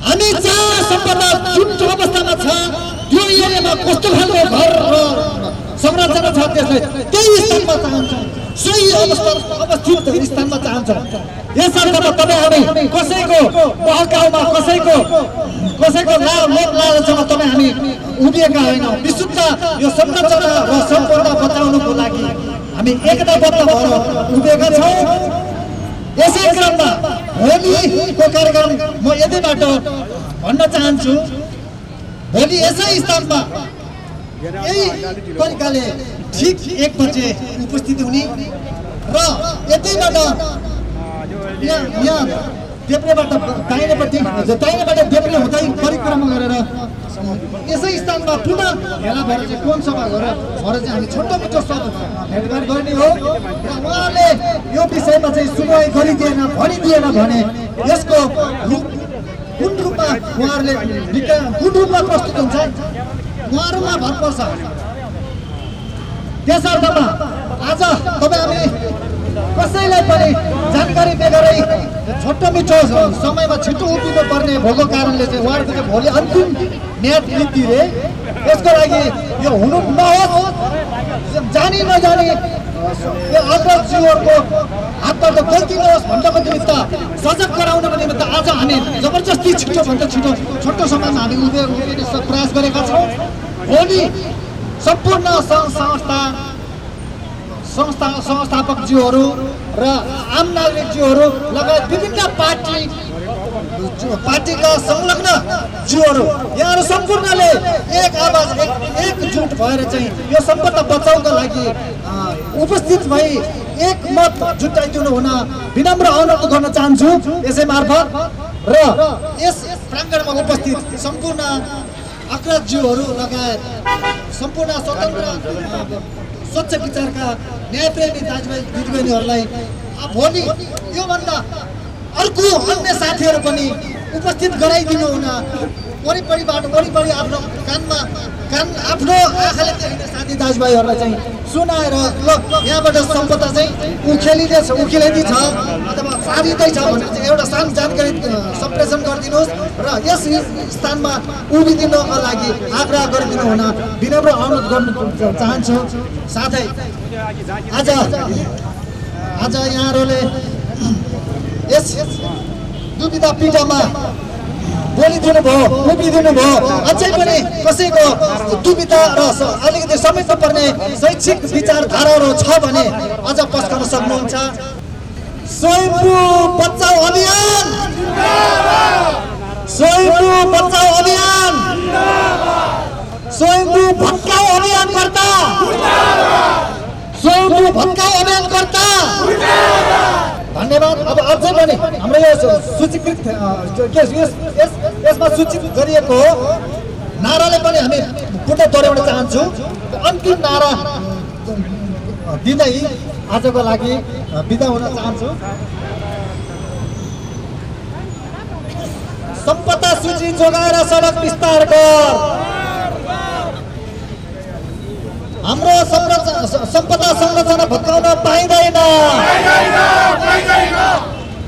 हामी जहाँ सम्पदा जुन अवस्थामा छ त्यो एरियामा कस्तो खालको घर र संरचना छ त्यसलाई त्यही स्थानमा चाहन्छौँ। सही अवस्थित स्थानमा चाहन्छौँ। यसर्थ तपाईँ हामी कसैको बहकाउमा कसैको लोभ लालचमा तपाईँ हामी उभिएका होइनौँ। विशुद्ध यो संरचना र सम्पदा बचाउनुको लागि हामी एकताबद्ध भएर उभिएका छौँ। यसै क्रममा भोलिको कार्यक्रम म यतैबाट भन्न चाहन्छु। भोलि यसै स्थानमा यही तरिकाले ठिक 1 बजे उपस्थित हुने र यतैबाट यहाँ देब्रेबाट दाहिनेबाट देब्रे हुँदै परिक्रमा गरेर यसै स्थानमा पुनः भेला भएर चाहिँ कोन सभा गरेर चाहिँ हामी छोटो मिठो भेटघाट गर्ने हो। र उहाँले यो विषयमा चाहिँ सुनवाई गरिदिएन भनिदिएन भने यसको कुन रूपमा उहाँहरूले कुन रूपमा प्रस्तुत हुन्छ उहाँहरूमा भर पर्छ। त्यसर्थमा आज तपाईँ हामी कसैलाई पनि जानकारी बेगरै छोटो मिठो समयमा छिटो उभिनु पर्ने भएको कारणले चाहिँ उहाँहरूको चाहिँ भोलि अन्तिम म्याद नीति रे यसको लागि यो हुनु नहोस्, जानी नजानी यो अग्रजीहरूको हातबाट गल्ती नहोस् भन्नको निमित्त सजग गराउनको निमित्त आज हामी जबरजस्ती छिटोभन्दा छिटो छोटो समयमा हामी उभिने प्रयास गरेका छौँ। भोलि सम्पूर्ण संस्थापकज्यूहरू र आम नागरिकज्यूहरू लगायत विभिन्न पार्टीका संलग्न ज्यूहरू यहाँहरू सम्पूर्णले एक आवाज एकजुट भएर चाहिँ यो सम्पदा बचाउको लागि उपस्थित भई एक मत जुटाइदिनु हुन विनम्र अनुरोध गर्न चाहन्छु यसै मार्फत। र यस प्राङ्गणमा उपस्थित सम्पूर्ण अग्रजज्यूहरू लगायत सम्पूर्ण स्वतन्त्र स्वच्छ विचारका न्यायप्रेमी दाजुभाइ दिदीबहिनीहरूलाई भोलि योभन्दा अर्को अन्य साथीहरू पनि उपस्थित गराइदिनु हुन वरिपरि आफ्नो आफ्नो आँखाले देख्ने साथी दाजुभाइहरूलाई चाहिँ सुनाएर ल यहाँबाट सम्पदा चाहिँ उखेलिँदैछ अथवा सारिँदैछ भनेर चाहिँ एउटा सानो जानकारी सम्प्रेषण गरिदिनुहोस् र यस स्थानमा उभिदिनको लागि आग्रह गरिदिनु हुन विनम्र अनुरोध गर्न चाहन्छु। साथै आज यहाँहरूले यस दुविधा पीडामा बोलिदिनु भयो उभिदिनु भयो। अझै पनि कसैको दुविधा र अलिकति समेट्नु पर्ने शैक्षिक विचारधाराहरू छ भने अझ पस्कन सक्नुहुन्छ। स्वयम्भू बचाउ अभियान, स्वयम्भू बचाउ अभियान, स्वयम्भू भत्काउ अभियानकर्ता, स्वयम्भू भत्काउ अभियानकर्ता। धन्यवाद। अब अझै पनि हाम्रो यो सूचीकृत यसमा सूचित गरिएको नाराले पनि हामी पुनः दोहोऱ्याउन चाहन्छु। अन्तिम नारा दिँदै आजको लागि बिदा हुन चाहन्छु। सम्पदा सूची जोगाएर सडक विस्तार गर। हाम्रो सम्पदा संरचना भत्काउन पाइँदैन।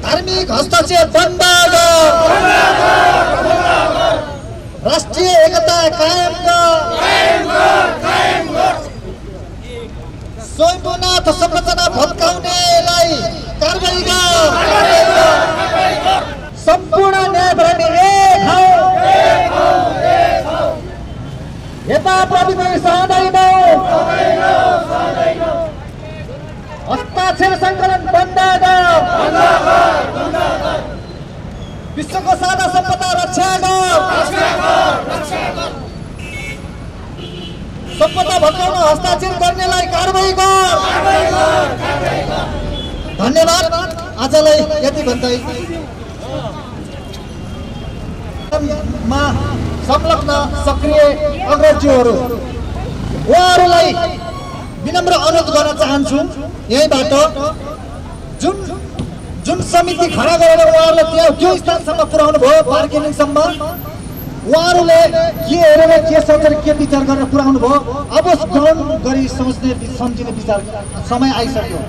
धार्मिक हस्तक्षेप बन्द गर। राष्ट्रिय एकता कायम गर। स्वयम्भूनाथ संरचना भत्काउनेलाई कारबाही गर। सम्पूर्ण न्यायप्रेमी एक हौ। यता प्रविधि सहदैनौ। हस्ताक्षर सङ्कलन बन्द गर। विश्वको साझा सम्पदा रक्षा गर। सम्पदा भत्काउन हस्ताक्षर गर्नेलाई कारबाही गर। धन्यवाद। आजलाई यति भन्दै संलग्न सक्रिय अग्रजहरू उहाँहरूलाई विनम्र अनुरोध गर्न चाहन्छु यहीबाट जुन समिति खडा गरेर उहाँहरूलाई त्यो स्थानसम्म पुर्याउनु भयो बार्गेनिङसम्म उहाँहरूले के हेरेर के सोचेर के विचार गरेर पुर्याउनु भयो। अब ग्रहण गरी सम्झिने विचार समय आइसक्यो।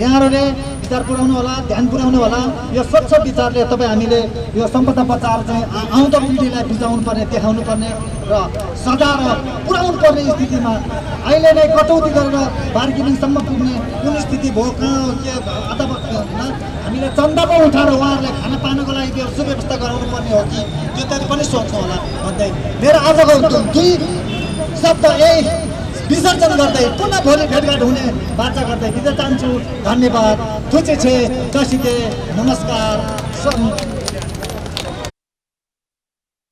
यहाँहरूले विचार पुर्याउनु होला, ध्यान पुर्याउनु होला। यो स्वच्छ विचारले तपाईँ हामीले यो सम्पदा बचाएर चाहिँ आउँदो पिँढीलाई बुझाउनु पर्ने, देखाउनु पर्ने र सजाएर पुर्याउनु पर्ने स्थितिमा अहिले नै कटौती गरेर बार्गेनिङसम्म पुग्ने कुन स्थिति भयो कहाँ के अथवा हामीले चन्दा पो उठाएर उहाँहरूलाई खाना पानको लागि त्यो सुव्यवस्था गराउनु पर्ने हो कि त्यो पनि सोच्नु होला भन्दै मेरो आजको दुई शब्द यही विसर्जन गर्दै पुनः भोलि भेटघाट हुने बाचा गर्दै बिदा चाहन्छु। धन्यवाद। थुचे छे जसिते नमस्कार।